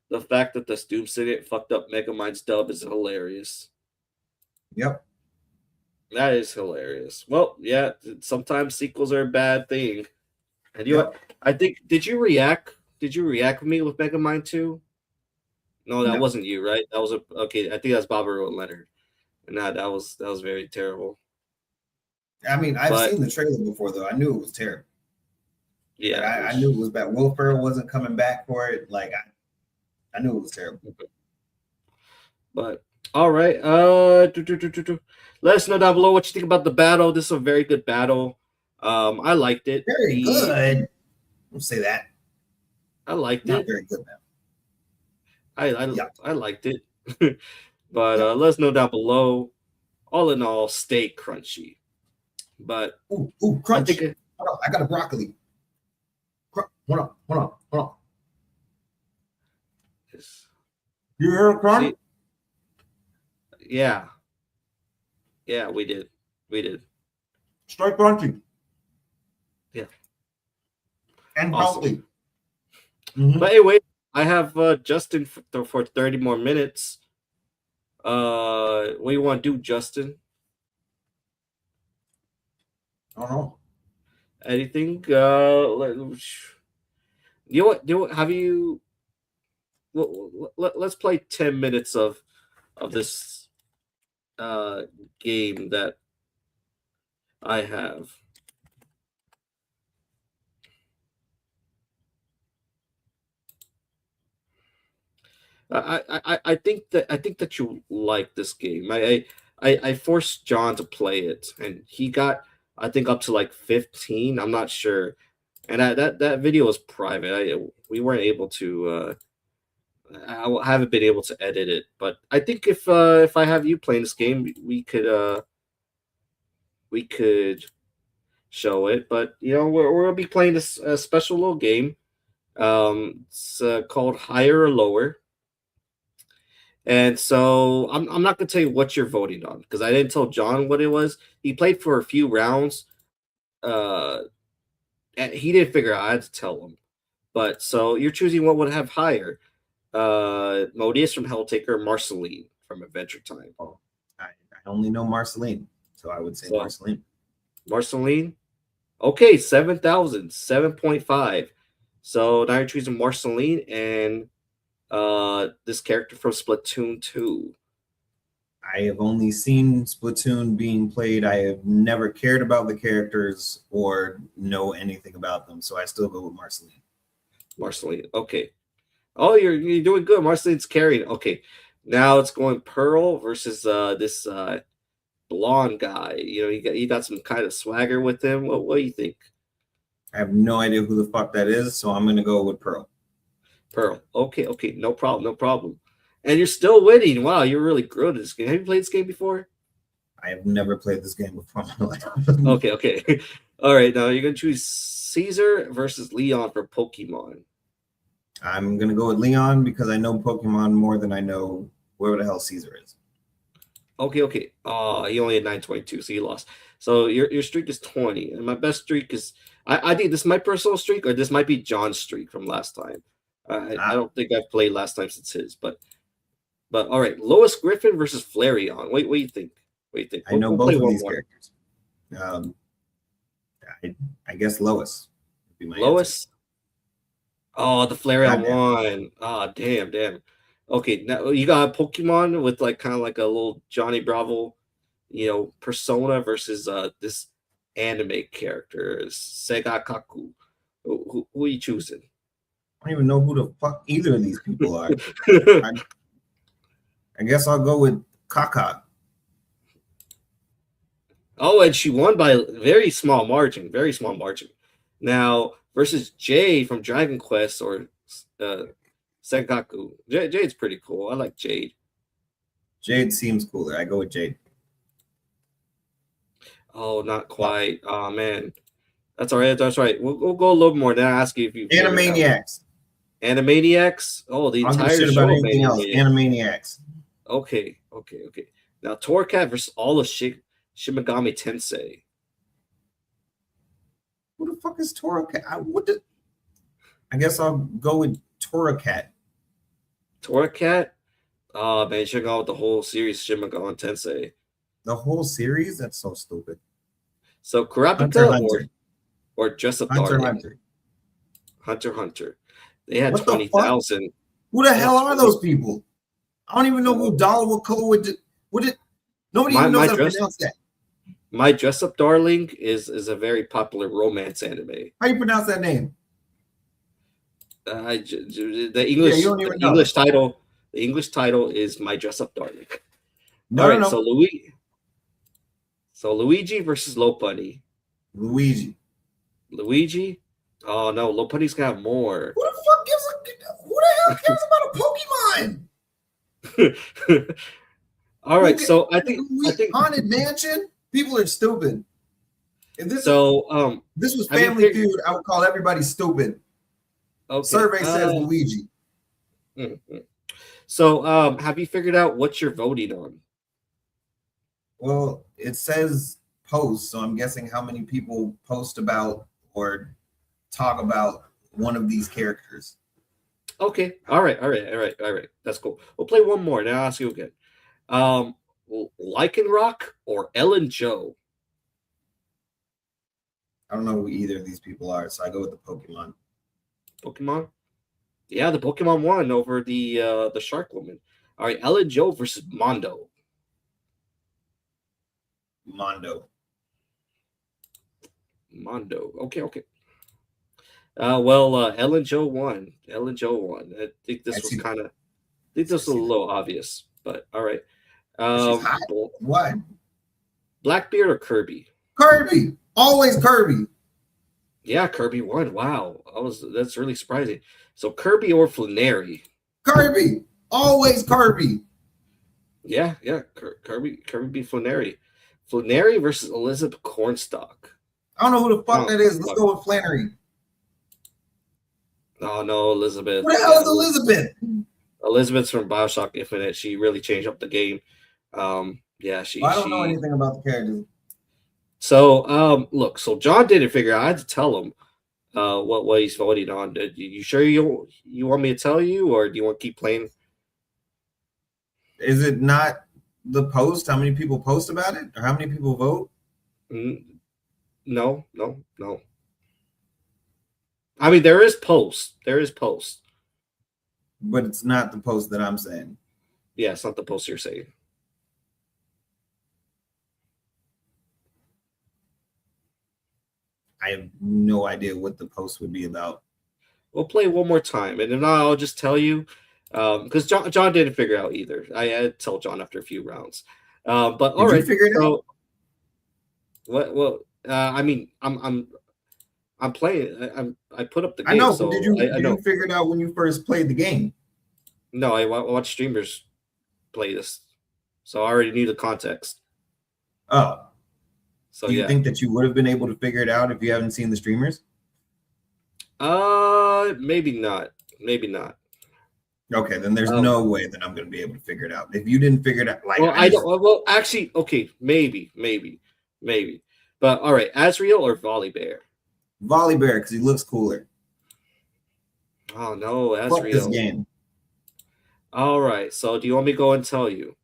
The fact that the Doom Syndicate fucked up Megamind's dub is hilarious. Yep. That is hilarious. Well, yeah, sometimes sequels are a bad thing. And you know what? I think did you react with me with Megamind 2? No, that wasn't you, right? That was okay. I think that's Barbara and Leonard. And that was very terrible. I mean, I've seen the trailer before though. I knew it was terrible. Yeah. Like, I knew it was bad. Will Ferrell wasn't coming back for it. Like I knew it was terrible. But all right. Let us know down below what you think about the battle. This is a very good battle. I liked it. Very good. Don't say that. I liked Not it. very good, man. I liked it. But let us know down below. All in all, stay crunchy. But crunch. Hold on, I got a broccoli. Hold on. You hear a crunch? Yeah, we did. Straight crunchy. Yeah. And awesome. healthy. But anyway, I have Justin for 30 more minutes. What do you want to do, Justin? I don't know. Anything? You know what? Have you? Let's play 10 minutes of this game that I have. I think that you like this game. I forced John to play it, and he got I think up to like 15. I'm not sure, and that video was private. We weren't able to. I haven't been able to edit it, but I think if I have you playing this game, we could show it. But we're gonna be playing this special little game. It's called Higher or Lower. And so I'm not gonna tell you what you're voting on because I didn't tell John what it was. He played for a few rounds. And he didn't figure out. I had to tell him. But so you're choosing what would have higher. Modius from Helltaker, Marceline from Adventure Time. Oh, I only know Marceline, so I would say Marceline. Marceline? Okay, 7,000, 7.5. So now you're choosing Marceline and this character from Splatoon 2. I have only seen Splatoon being played. I have never cared about the characters or know anything about them, so I still go with Marceline. Marceline, okay. Oh, you're doing good. Marceline's carrying. Okay, now it's going Pearl versus this blonde guy. You know, you got some kind of swagger with him. What do you think? I have no idea who the fuck that is, so I'm gonna go with Pearl. Pearl. Okay, no problem. And you're still winning. Wow, you're really good at this game. Have you played this game before? I have never played this game before in my life. Okay. All right, now you're gonna choose Caesar versus Leon for Pokemon. I'm gonna go with Leon because I know Pokemon more than I know where the hell Caesar is. Okay. Oh, he only had 922, so you lost. So your streak is 20, and my best streak is I think this is my personal streak, or this might be John's streak from last time. I don't think I've played last time since his, but all right, Lois Griffin versus Flareon. What do you think? I know both of these characters. I guess Lois would be my Lois. answer. Oh, the Flareon won. Ah, damn. Okay, now you got a Pokemon with like kind of like a little Johnny Bravo, persona versus this anime character, Segakaku. Who are you choosing? I don't even know who the fuck either of these people are. I guess I'll go with Kaka. Oh, and she won by a very small margin. Now, versus Jade from Dragon Quest or Senkaku. Jade's pretty cool. I like Jade. Jade seems cooler. I go with Jade. Oh, not quite. Oh, man. That's all right. We'll go a little more. Then I'll ask you if you... Animaniacs. Animaniacs? Oh, the entire show. About anything else. Animaniacs. Okay. Now, Torcat versus all of Shimigami Tensei. Who the fuck is Torcat? I guess I'll go with Torcat. Torcat? Oh, man, you should go with the whole series Shimigami Tensei. The whole series? That's so stupid. So, Kurapika or Dress Up Darling? Hunter. They had 20,000. Who the hell are those people? I don't even know who Dollar would it. Nobody even knows how to pronounce that. My Dress Up Darling is a very popular romance anime. How you pronounce that name? The English title. The English title is My Dress Up Darling. No. So Luigi versus Lopunny. Luigi. Oh no, Lopunny's got more. Who the hell cares about a Pokemon? All right, so I think Haunted Mansion. People are stupid. If this was Family Feud, I would call everybody stupid. Okay. Survey says Luigi. So, have you figured out what you're voting on? Well, it says post, so I'm guessing how many people post about or talk about one of these characters. Okay. All right. That's cool. We'll play one more. Now I'll ask you again. Lycanroc or Ellen Joe? I don't know who either of these people are, so I go with the Pokemon. Pokemon? Yeah, the Pokemon won over the Shark Woman. All right, Ellen Joe versus Mondo. Mondo. Okay. Ellen Joe won. I think this was a little obvious, but all right. What? Blackbeard or Kirby? Kirby. Always Kirby. Yeah, Kirby won. Wow. That's really surprising. So Kirby or Flannery? Kirby. Always Kirby. Yeah. Kirby beat Flannery. Flannery versus Elizabeth Cornstalk. I don't know who the fuck that is. Let's go with Flannery. Oh no, Elizabeth. What the hell is Elizabeth? Elizabeth's from Bioshock Infinite. She really changed up the game. Yeah, I don't know anything about the characters. So, look, so John didn't figure out. I had to tell him what he's voting on. You sure you want me to tell you, or do you want to keep playing? Is it not the post? How many people post about it, or how many people vote? No. I mean, there is post. But it's not the post that I'm saying. Yeah, it's not the post you're saying. I have no idea what the post would be about. We'll play one more time, and if not, I'll just tell you. Because John didn't figure out either. I had to tell John after a few rounds. But all right, figure it out. What? Well, I mean, I'm playing. I put up the game. I know. So did you know. figure it out when you first played the game? No, I watch streamers play this, so I already knew the context. Oh, so do you think that you would have been able to figure it out if you haven't seen the streamers? Maybe not. Maybe not. Okay, then there's no way that I'm going to be able to figure it out. If you didn't figure it out, like, well, I don't. Well, actually, okay, maybe. But all right, Azrael or Volibear? Volibear, because he looks cooler. Oh no, Azrael. Fuck this game. All right, so do you want me to go and tell you?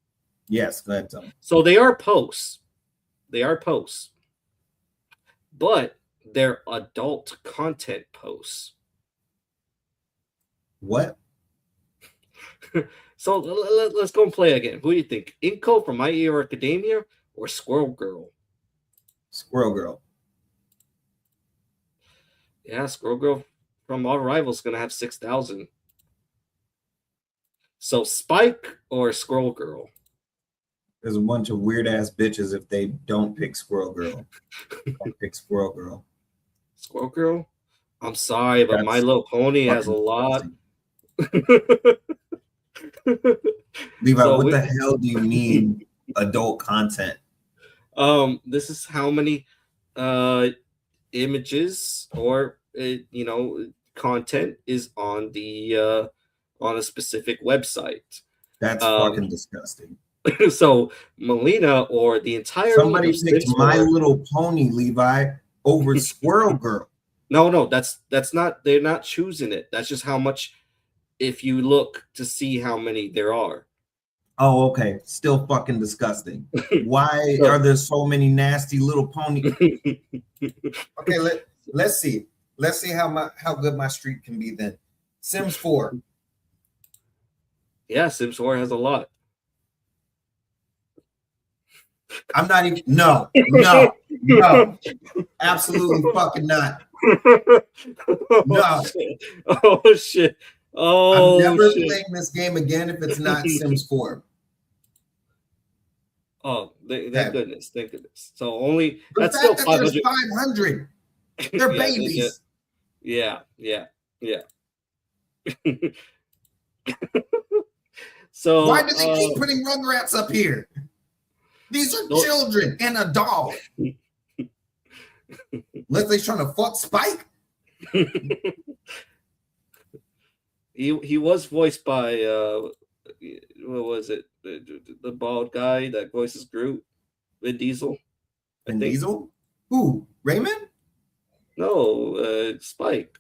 Yes, go ahead, tell me. So they are posts. But they're adult content posts. What? So let's go and play again. Who do you think? Inko from My Hero Academia or Squirrel Girl? Squirrel Girl. Yeah, Squirrel Girl from All Rivals is going to have 6,000. So Spike or Squirrel Girl? There's a bunch of weird ass bitches if they don't pick Squirrel Girl. Don't pick Squirrel Girl. Squirrel Girl? I'm sorry, but My Little Pony has a lot. Levi, so what the hell do you mean adult content? This is how many images or content is on the on a specific website. That's fucking disgusting. So Melina or the entire somebody picked My Little Pony, Levi, over Squirrel Girl. No, that's not. They're not choosing it. That's just how much. If you look to see how many there are. Oh, okay. Still fucking disgusting. Why are there so many nasty little ponies? Okay, let's see. Let's see how good my streak can be then. Sims 4. Yeah, Sims 4 has a lot. I'm not even no, absolutely fucking not. No. Oh shit. Oh, I'm never playing this game again if it's not Sims 4. Oh, thank goodness. So only the that's fact still that 500. They're babies. Yeah. So why do they keep putting Rugrats up here? These are children and a dog. Unless they're trying to fuck Spike. He was voiced by what was it? The bald guy that voices Groot, Vin Diesel. Vin Diesel? Who? Raymond? No, Spike.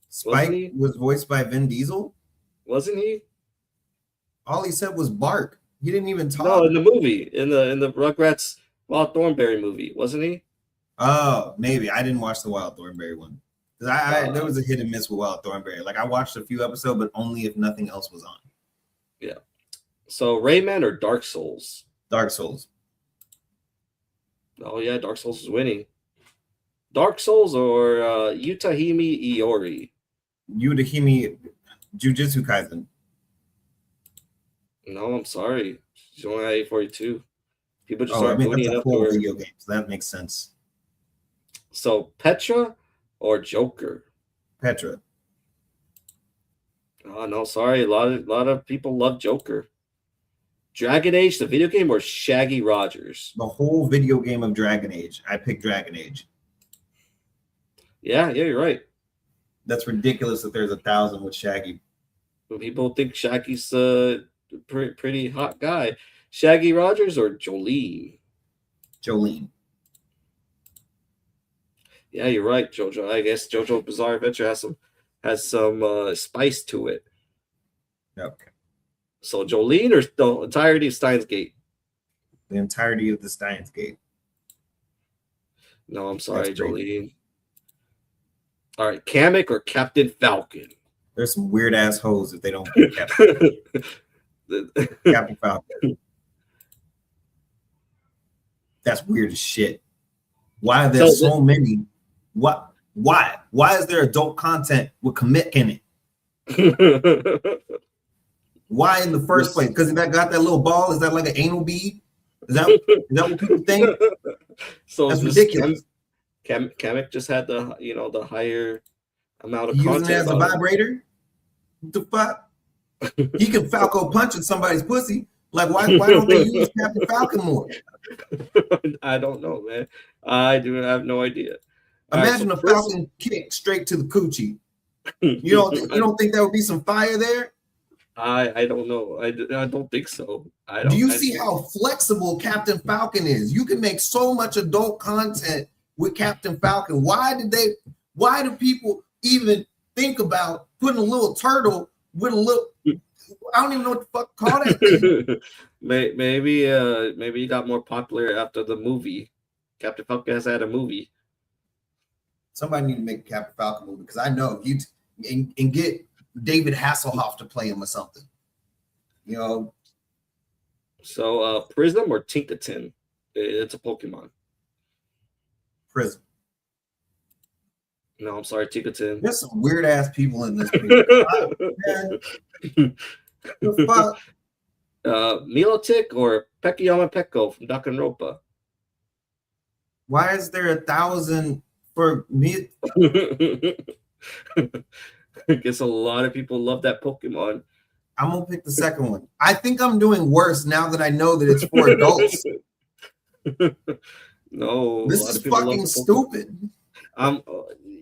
Spike was voiced by Vin Diesel? Wasn't he? All he said was bark. He didn't even talk. No, in the movie, in the Rugrats Wild Thornberry movie, wasn't he? Oh, maybe. I didn't watch the Wild Thornberry one. There was a hit and miss with Wild Thornberry. Like I watched a few episodes, but only if nothing else was on. Yeah. So Rayman or Dark Souls? Dark Souls. Oh yeah, Dark Souls is winning. Dark Souls or Utahimi Iori? Utahimi Jujutsu Kaisen. No, I'm sorry. She's only at 842. People just aren't booty enough for video games. So that makes sense. So Petra or Joker? Petra. Oh no, sorry. A lot of people love Joker. Dragon Age, the video game, or Shaggy Rogers? The whole video game of Dragon Age. I picked Dragon Age. Yeah, you're right. That's ridiculous that there's 1,000 with Shaggy. People think Shaggy's a pretty hot guy. Shaggy Rogers or Jolene? Jolene. Yeah, you're right, JoJo. I guess JoJo Bizarre Adventure has some spice to it. Okay. So Jolene or the entirety of Steins Gate? The entirety of the Steins Gate. No, I'm sorry, Jolene. All right, Kamek or Captain Falcon? There's some weird ass hoes if they don't pick Captain. Captain Falcon. That's weird as shit. Why are there so many? What? Why? Why is there adult content with Kamek in it? Why in the first place? Because that got that little ball. Is that like an anal bead? Is that what people think? So that's ridiculous. Kamek just had the higher amount of using content it as a vibrator. What the fuck? He can Falco punch in somebody's pussy. Like why don't they use Captain Falcon more? I don't know, man. I do have no idea. Imagine a Falcon kick straight to the coochie. You don't think there would be some fire there? I don't know. I don't think so. Do you see how flexible Captain Falcon is? You can make so much adult content with Captain Falcon. Why do people even think about putting a little turtle with a little? I don't even know what the fuck to call that thing. Maybe he got more popular after the movie. Captain Falcon has had a movie. Somebody need to make a Captain Falcon movie because I know you and get David Hasselhoff to play him or something. You know. So Prism or Tinkaton? It's a Pokemon. Prism. No, I'm sorry, Tinkaton. There's some weird ass people in this the fuck? Milotic or Pekiyama Pekko from Danganronpa? Why is there 1,000 for me? I guess a lot of people love that Pokemon. I'm gonna pick the second one. I think I'm doing worse now that I know that it's for adults. No, this is fucking stupid.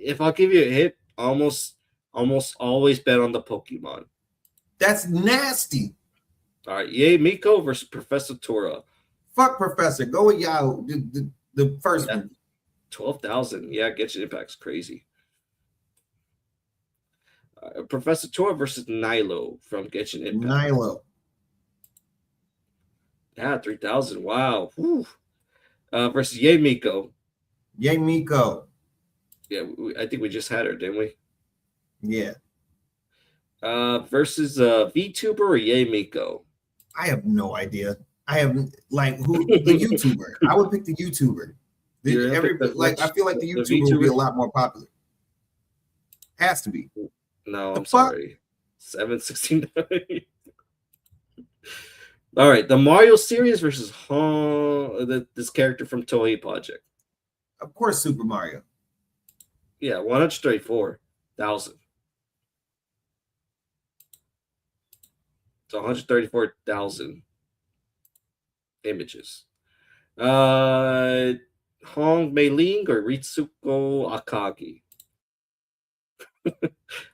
If I'll give you a hit, almost always bet on the Pokemon. That's nasty. All right, Yay Miko versus Professor Tora. Fuck Professor. Go with Yahoo. The first one. 12,000. Yeah, Genshin Impact's crazy. Professor Tora versus Nilo from Genshin Impact. Nilo. Yeah, 3,000. Wow. Versus Yay Miko. Yay Miko. Yeah, I think we just had her, didn't we? Yeah. Versus VTuber or Yay Miko. I have no idea. I have who the YouTuber. I would pick the YouTuber. I feel like the YouTuber would be a lot more popular. Has to be. No, I'm sorry. 769. All right, the Mario series versus this character from Toei Project. Of course, Super Mario. Yeah, 134,000. So 134,000 images. Hong Mei-ling or Ritsuko Akagi?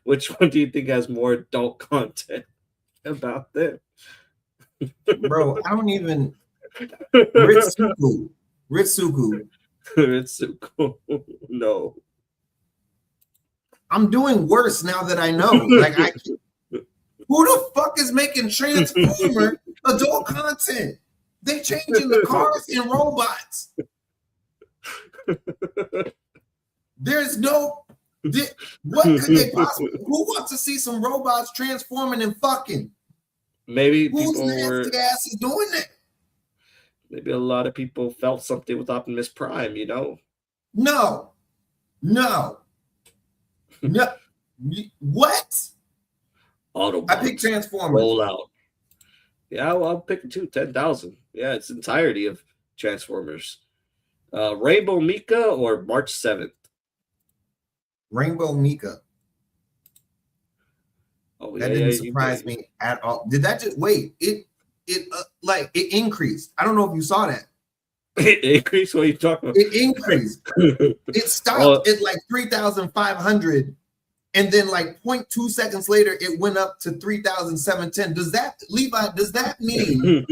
Which one do you think has more adult content about them? Bro, I don't even. Ritsuko. No. I'm doing worse now that I know. Who the fuck is making Transformer adult content? They changing the cars and robots. There's no. What could they possibly? Who wants to see some robots transforming and fucking? Maybe whose people nasty ass is doing that? Maybe a lot of people felt something with Optimus Prime, you know? No. What? Autobots. I picked Transformers. Roll out. Yeah, well, I'll pick it too. 10,000. Yeah, it's entirety of Transformers. Rainbow Mika or March 7th? Rainbow Mika. Oh, that didn't surprise me at all. Did that just wait? It increased. I don't know if you saw that. It increased? What are you talking about? It increased. It stopped at 3,500 and then like 0.2 seconds later, it went up to 3,710. Does that, Levi, does that mean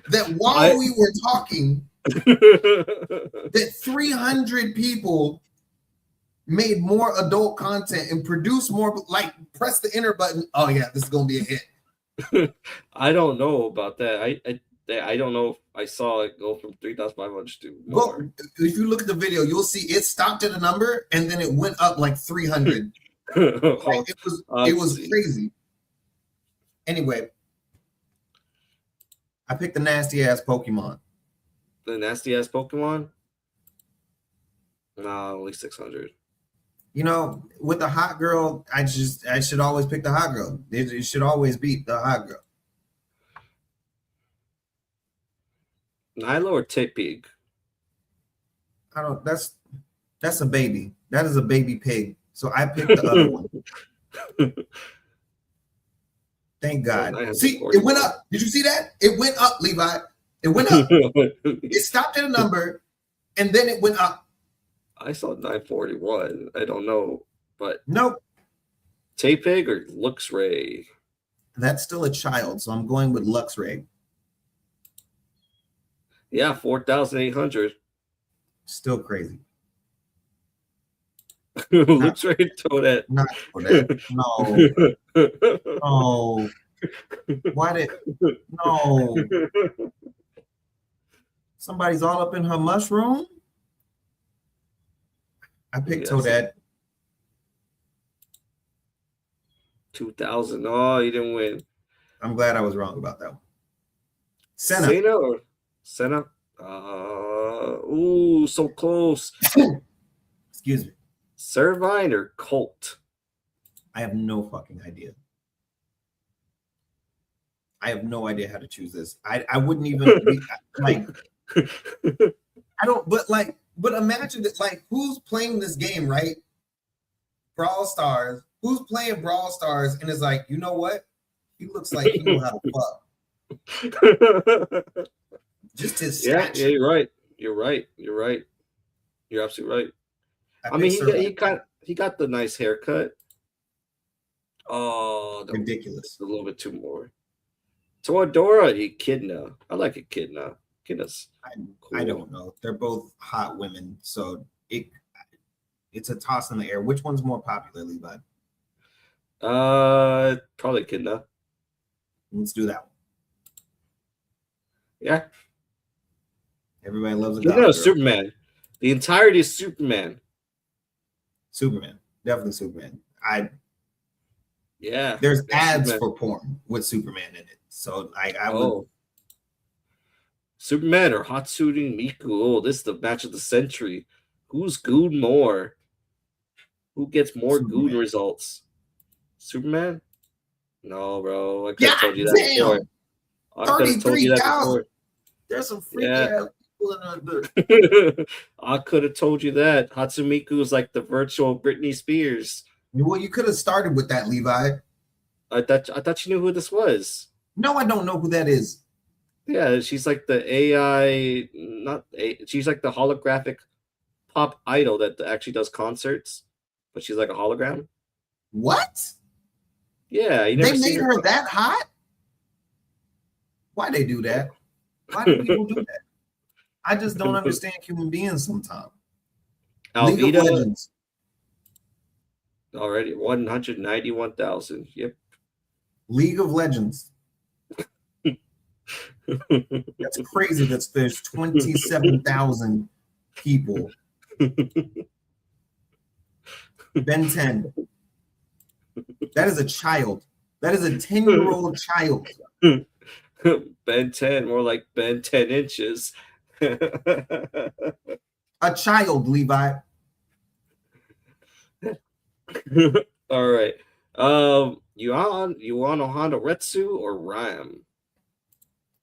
that while we were talking, that 300 people made more adult content and produced more, like press the enter button? Oh yeah, this is gonna be a hit. I don't know about that. I don't know if I saw it go from 3,500 to more. Well, if you look at the video, you'll see it stopped at a number and then it went up like 300. Like, it was crazy. Anyway, I picked the nasty ass Pokemon. The nasty ass Pokemon? Nah, only 600. You know, with the hot girl, I should always pick the hot girl. It should always beat the hot girl. Nilo or Tipig? I don't. That's a baby. That is a baby pig. So I picked the other one. Thank God. See, it went up. Did you see that? It went up, Levi. It went up. It stopped at a number, and then it went up. I saw 941. I don't know, but nope. Tapig or Luxray? That's still a child, so I'm going with Luxray. Yeah, 4,800. Still crazy. Luxray Toadette. Not Toadette. No. No. Why did no? Somebody's all up in her mushroom. I picked Toadette. 2,000. Oh, you didn't win. I'm glad I was wrong about that one. Senna. Ooh, so close. Excuse me. Servine or Colt? I have no fucking idea. I have no idea how to choose this. I wouldn't even be, like. I don't. But imagine that. Like, who's playing this game, right? Brawl Stars. Who's playing Brawl Stars and is like, you know what? He looks like he knows how to fuck. Just his yeah, you're right. You're absolutely right. I mean, he got the nice haircut. Oh, ridiculous! A little bit too more. Toadora, Echidna. I like Echidna. Echidna's cool. I don't know. They're both hot women, so it's a toss in the air. Which one's more popular, Levi? Probably Echidna. Let's do that one. Yeah. Everybody loves a no, Superman. The entirety is Superman. Superman. Definitely Superman. Yeah. There's ads Superman for porn with Superman in it. So I would. Superman or Hatsune Miku. Oh, this is the match of the century. Who's gooed more? Who gets more good results? Superman? No, bro. I could have told you that before. I could have told you that before. There's some freaky ass people in the. I could have told you that. Hatsune Miku is like the virtual Britney Spears. Well, you could have started with that, Levi. I thought you knew who this was. No, I don't know who that is. Yeah, she's like the AI, she's like the holographic pop idol that actually does concerts, but she's like a hologram. What? Yeah, they made her that hot? Why they do that? Why do people do that? I just don't understand human beings sometimes. Alvida, League of Legends. Already 191,000. Yep. League of Legends. That's crazy. There's 27,000 people. Ben 10. That is a child. That is a 10-year-old child. Ben 10, more like Ben 10 inches. A child, Levi. All right. You want a Honda Retsu or Ram?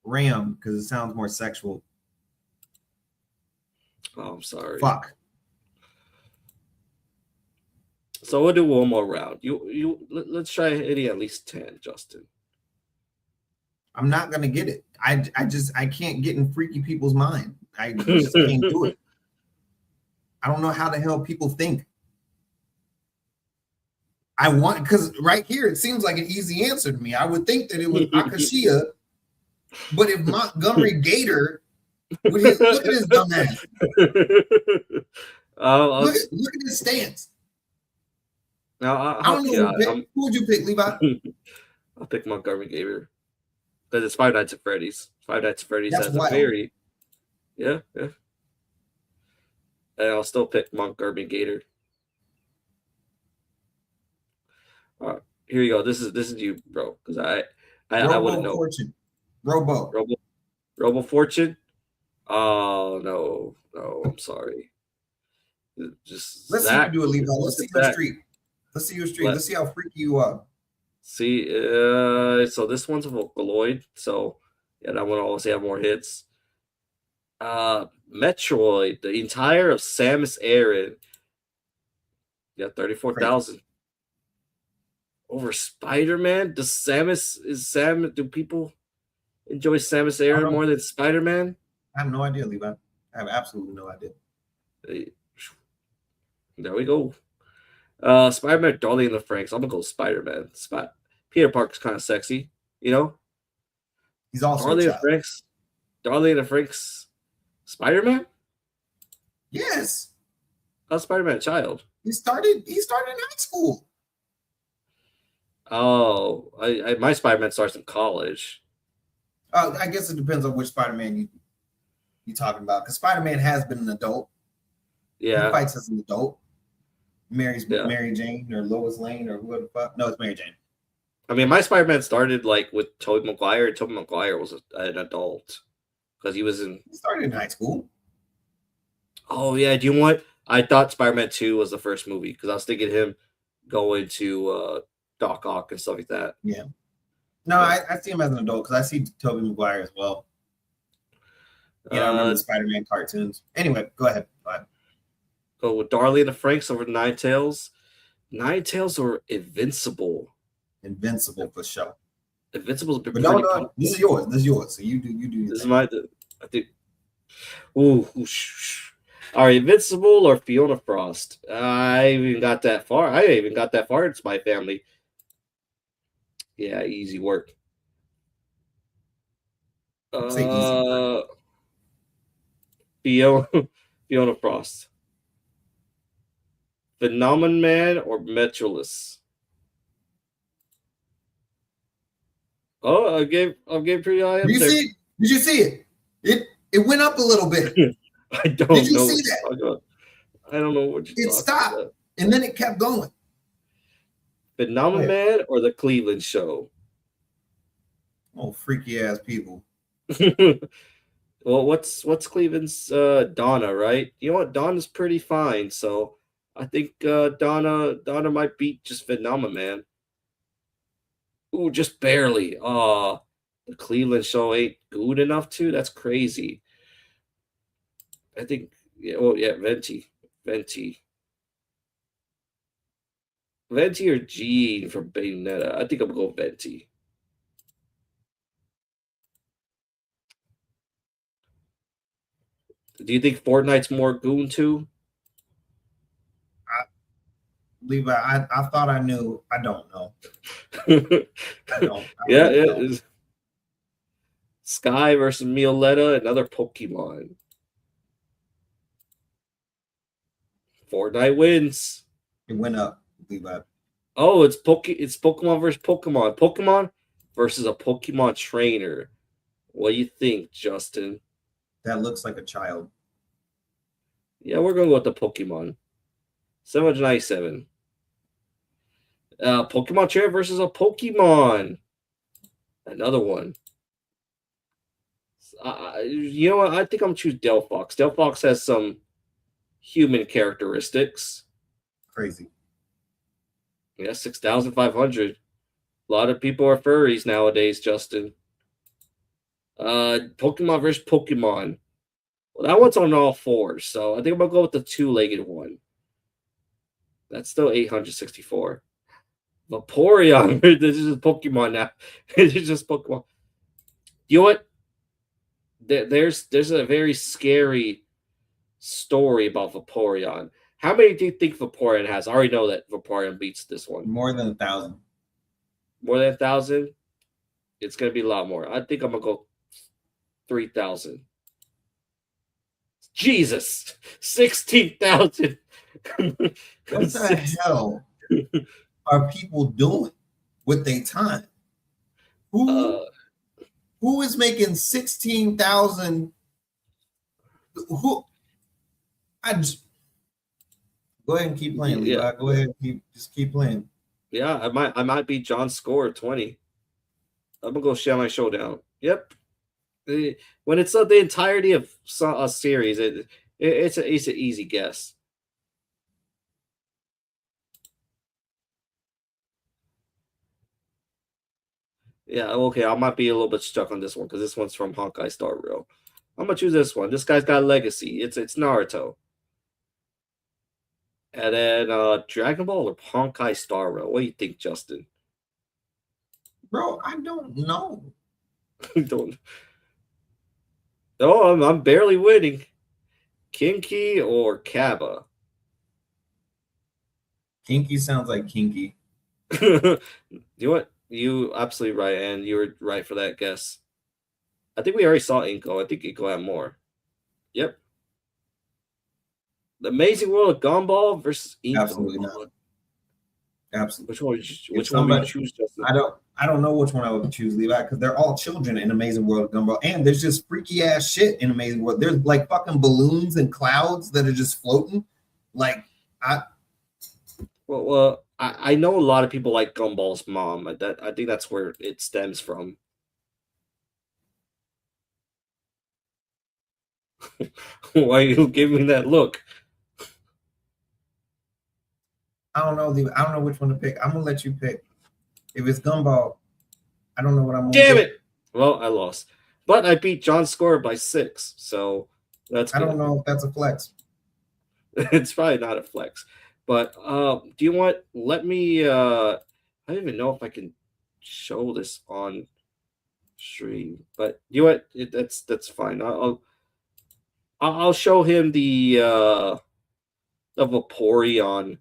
Ram, because it sounds more sexual. Oh, I'm sorry. Fuck. So we'll do one more round. Let's try hitting at least 10, Justin. I'm not gonna get it. I can't get in freaky people's mind. I just can't do it. I don't know how the hell people think. I want, because right here it seems like an easy answer to me. I would think that it was Akashia, but if Montgomery Gator, look at his dumb ass. Look at his stance. I don't know who would you pick, Levi? I'll pick Montgomery Gator because it's Five Nights at Freddy's. Five Nights at Freddy's That's has wild. a very yeah. And I'll still pick Montgomery Gator. Here you go. This is you, bro. Because I wouldn't know. Fortune. Robo Fortune. Oh no, I'm sorry. Just let's Zach, see you do it, Levi. Let's see your streak. Let's see how freaky you are. See, so this one's a Vocaloid. So yeah, that one always have more hits. Metroid, the entire of Samus Aran. Yeah, 34,000. Over Spider-Man? Do people enjoy Samus Aran more than Spider-Man? I have no idea, Levi. I have absolutely no idea. There we go. Spider-Man, Darling in the Franxx. I'm gonna go Spider-Man. Peter Parker's kind of sexy, you know? He's also Darling in the Franxx. Darling in the Franxx. Spider-Man? Yes. How's Spider-Man a child? He started in high school. Oh, my Spider-Man starts in college. I guess it depends on which Spider-Man you talking about. Because Spider-Man has been an adult. Yeah. He fights as an adult. Mary Jane or Lois Lane or whoever the fuck. No, it's Mary Jane. I mean, my Spider-Man started like with Tobey Maguire. Tobey Maguire was an adult because he started in high school. Oh yeah, do you know what? I thought Spider-Man 2 was the first movie because I was thinking him going to Doc Ock and stuff like that. Yeah. No, I see him as an adult because I see Tobey Maguire as well. Yeah, I remember the Spider-Man cartoons. Anyway, go ahead. Go with Darling in the Franxx over Ninetales. Ninetales or Invincible? Invincible for sure. Invincible's been but no, this is yours. So you do. This is I think. Ooh. All right, Invincible or Fiona Frost? I even got that far. In Spy Family. Yeah, easy work. Fiona Frost. Phenomenon Man or Metrolis? Oh, I gave pretty high up there. Did you see it? It went up a little bit. I don't know. Did you see that? I don't know what it stopped about. And then it kept going. Phenomenon Man or the Cleveland Show? Oh, freaky ass people. Well, what's Cleveland's Donna, right? You know what? Donna's pretty fine, so I think Donna might beat just Phenomenon Man. Ooh, just barely. The Cleveland Show ain't good enough to. That's crazy. I think. Venti or Gene from Bayonetta. I think I'm gonna go Venti. Do you think Fortnite's more goon too? Levi, I thought I knew. I don't know. I don't know. Sky versus Violetta, another Pokemon. Fortnite wins. It went up, Levi. Oh, it's Pokemon versus Pokemon. Pokemon versus a Pokemon trainer. What do you think, Justin? That looks like a child. Yeah, we're gonna go with the Pokemon. 797. Pokemon trainer versus a Pokemon. Another one. You know what? I think I'm gonna choose Delphox. Delphox has some human characteristics. Crazy. Yeah, 6,500. A lot of people are furries nowadays, Justin. Pokemon versus Pokemon. Well, that one's on all fours, so I think I'm gonna go with the two-legged one. That's still 864. Vaporeon. This is Pokemon now. It's just Pokemon. You know what? There's a very scary story about Vaporeon. How many do you think Vaporeon has? I already know that Vaporeon beats this one. More than 1,000. More than 1,000? It's going to be a lot more. I think I'm going to go 3,000. Jesus! 16,000! What the hell are people doing with their time? Who is making 16,000? Who? Go ahead and keep playing, Levi. Yeah. Go ahead, just keep playing. Yeah, I might beat John's score 20. I'm gonna go share my showdown. Yep. When it's the entirety of a series, it's an easy guess. Yeah, okay, I might be a little bit stuck on this one because this one's from Honkai Star Rail. I'm gonna choose this one. This guy's got legacy. It's Naruto. And then Dragon Ball or Honkai Star Rail. What do you think, Justin? Bro, I don't know. Don't. Oh, I'm barely winning. Kinky or Kaba? Kinky sounds like kinky. You know what? You absolutely right, and you were right for that guess. I think we already saw Inko. I think Inko had more. Yep. The Amazing World of Gumball versus Inko. Absolutely not. Absolutely. Which one would you choose, Justin? I don't know which one I would choose, Levi, because they're all children in Amazing World of Gumball, and there's just freaky ass shit in Amazing World. There's like fucking balloons and clouds that are just floating. Like Well, I know a lot of people like Gumball's mom. I think that's where it stems from. Why are you giving me that look? I don't know, Levi. I don't know which one to pick. I'm gonna let you pick. If it's Gumball, I don't know what I'm gonna Damn do. it! Well, I lost. But I beat John's score by 6, so that's good. I don't know if that's a flex. It's probably not a flex. But do you want? Let me. I don't even know if I can show this on stream. But you know what? That's fine. I'll show him the Vaporeon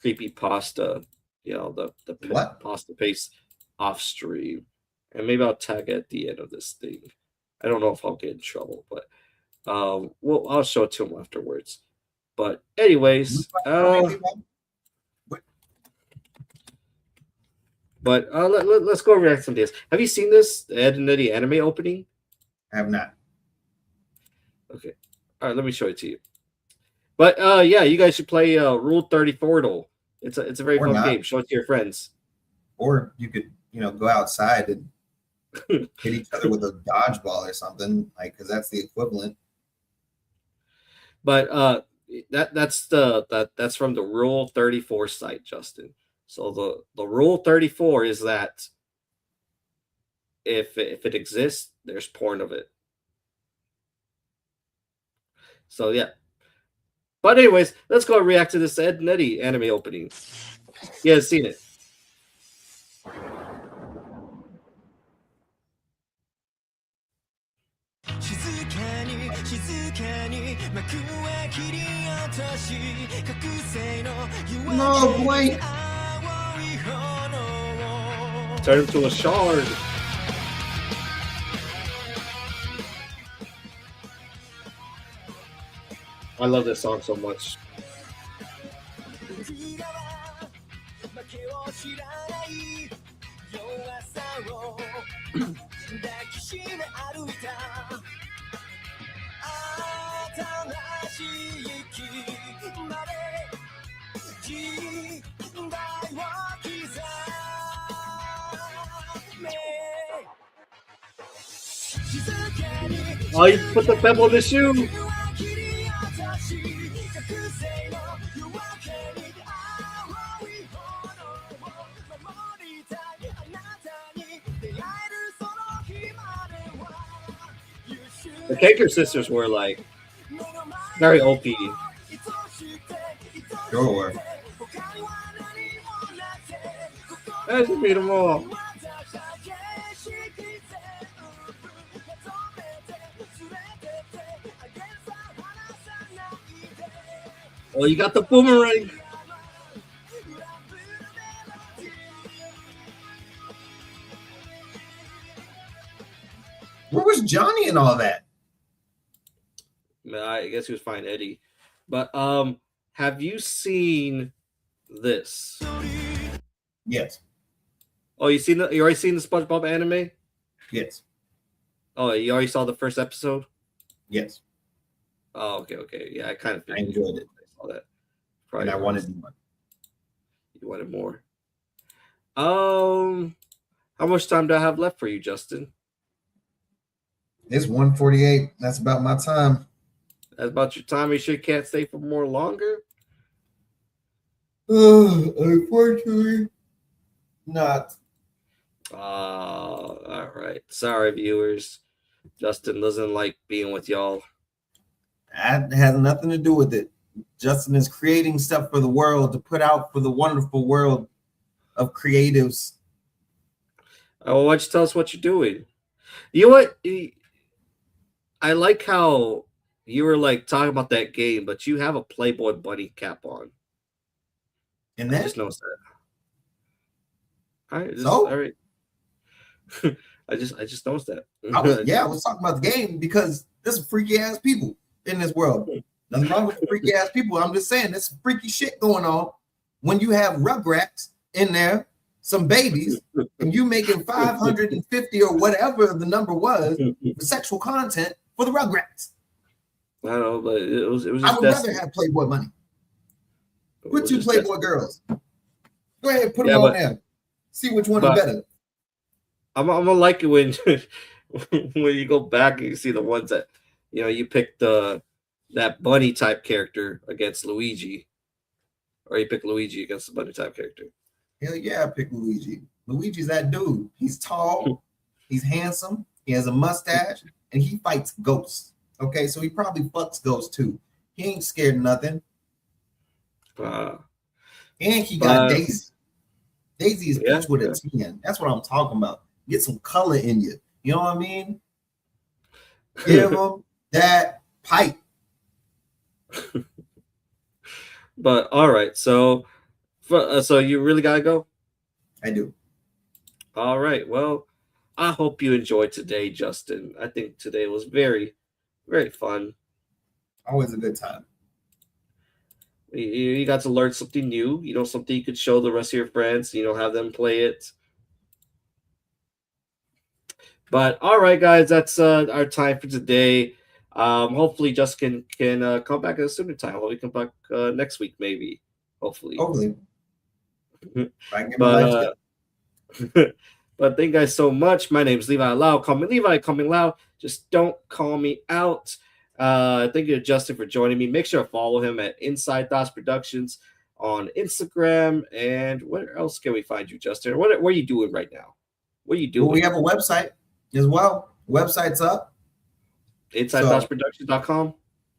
creepypasta. You know the What? pasta paste off stream, and maybe I'll tag it at the end of this thing. I don't know if I'll get in trouble, but well, I'll show it to him afterwards. But anyways, let's go react to some of this. Have you seen this Ed and Eddie anime opening? I have not. Okay, all right, let me show it to you. But yeah, you guys should play Rule 34 though. It's a very fun game. Show it to your friends. Or you could go outside and hit each other with a dodgeball or something, like, because that's the equivalent. But that's from the Rule 34 site, Justin. So the Rule 34 is that if it exists, there's porn of it. So yeah. But anyways, let's go react to this Ed and Eddie anime opening. You guys seen it? No, boy. Turn into a shard. I love this song so much. Oh, you put the pebble in the shoe. The Kaker sisters were like very OP. Sure were. I just beat them all. Oh, you got the boomerang. Where was Johnny and all that? I guess he was fine, Eddie. But have you seen this? Yes. Oh, you already seen the SpongeBob anime? Yes. Oh, you already saw the first episode? Yes. Oh, okay. Yeah, I kind of enjoyed it. I saw that. And I wanted more. You wanted more. How much time do I have left for you, Justin? It's 1:48. That's about my time. That's about your time. You sure you can't stay for more longer? Unfortunately, not. All right. Sorry, viewers. Justin doesn't like being with y'all. That has nothing to do with it. Justin is creating stuff for the world to put out for the wonderful world of creatives. Oh, why don't you tell us what you're doing? You know what? I like how you were like talking about that game, but you have a Playboy Bunny cap on. And that? I just noticed that. All right. I just noticed that. I was talking about the game because there's some freaky ass people in this world. Nothing wrong with freaky ass people. I'm just saying there's some freaky shit going on when you have Rugrats in there, some babies, and you making 550 or whatever the number was for sexual content for the Rugrats. I don't know, but it was just I would rather have Playboy money. Put two Playboy girls. Go ahead, put them on there. See which one is better. I'm gonna like it when when you go back and you see the ones that you pick that bunny type character against Luigi, or you pick Luigi against the bunny type character. Hell yeah, I pick Luigi. Luigi's that dude. He's tall, he's handsome, he has a mustache, and he fights ghosts. Okay, so he probably fucks ghosts too. He ain't scared of nothing. And he got Daisy. Daisy is Peach with a 10. That's what I'm talking about. Get some color in you. You know what I mean? Give him that pipe. But all right, so you really gotta go? I do. All right. Well, I hope you enjoyed today, Justin. I think today was very, very fun. Always a good time. You got to learn something new, something you could show the rest of your friends, have them play it. But all right, guys, that's our time for today. Hopefully Justin can come back at a sooner time. Hopefully come back next week, maybe. Hopefully. But thank you guys so much. My name is LevioutLoud. Call me Levi, call me Loud. Just don't call me out. Thank you to Justin for joining me. Make sure to follow him at Inside Thoughts Productions on Instagram. And where else can we find you, Justin? What are you doing right now? What are you doing? Well, we have a website as well. Website's up. InsideThoughtsProductions.com?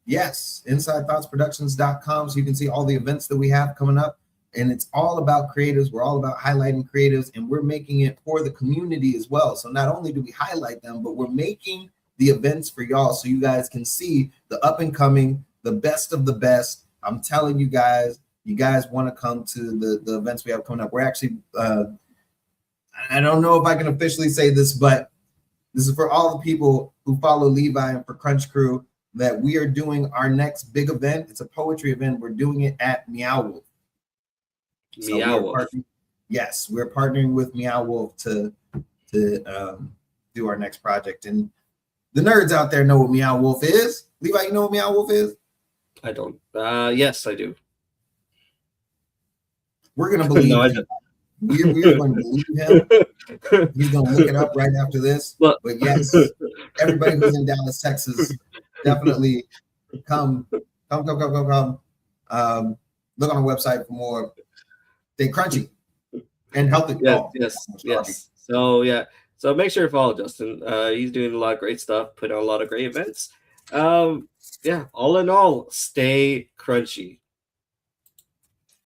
Yes, InsideThoughtsProductions.com. So you can see all the events that we have coming up. And it's all about creatives. We're all about highlighting creatives, and we're making it for the community as well. So not only do we highlight them, but we're making the events for y'all so you guys can see the up and coming, the best of the best. I'm telling you guys want to come to the events we have coming up. We're actually, I don't know if I can officially say this, but this is for all the people who follow Levi and for Crunch Crew, that we are doing our next big event. It's a poetry event. We're doing it at Meow Wolf. Yes, we're partnering with Meow Wolf to do our next project. And the nerds out there know what Meow Wolf is. Levi, you know what Meow Wolf is? I don't. Yes, I do. We're gonna believe him. We're going to believe him. He's gonna look it up right after this. But yes, everybody who's in Dallas, Texas, definitely come. Look on our website for more. Stay crunchy and healthy. Yes. So make sure to follow Justin. He's doing a lot of great stuff, putting on a lot of great events. All in all, stay crunchy.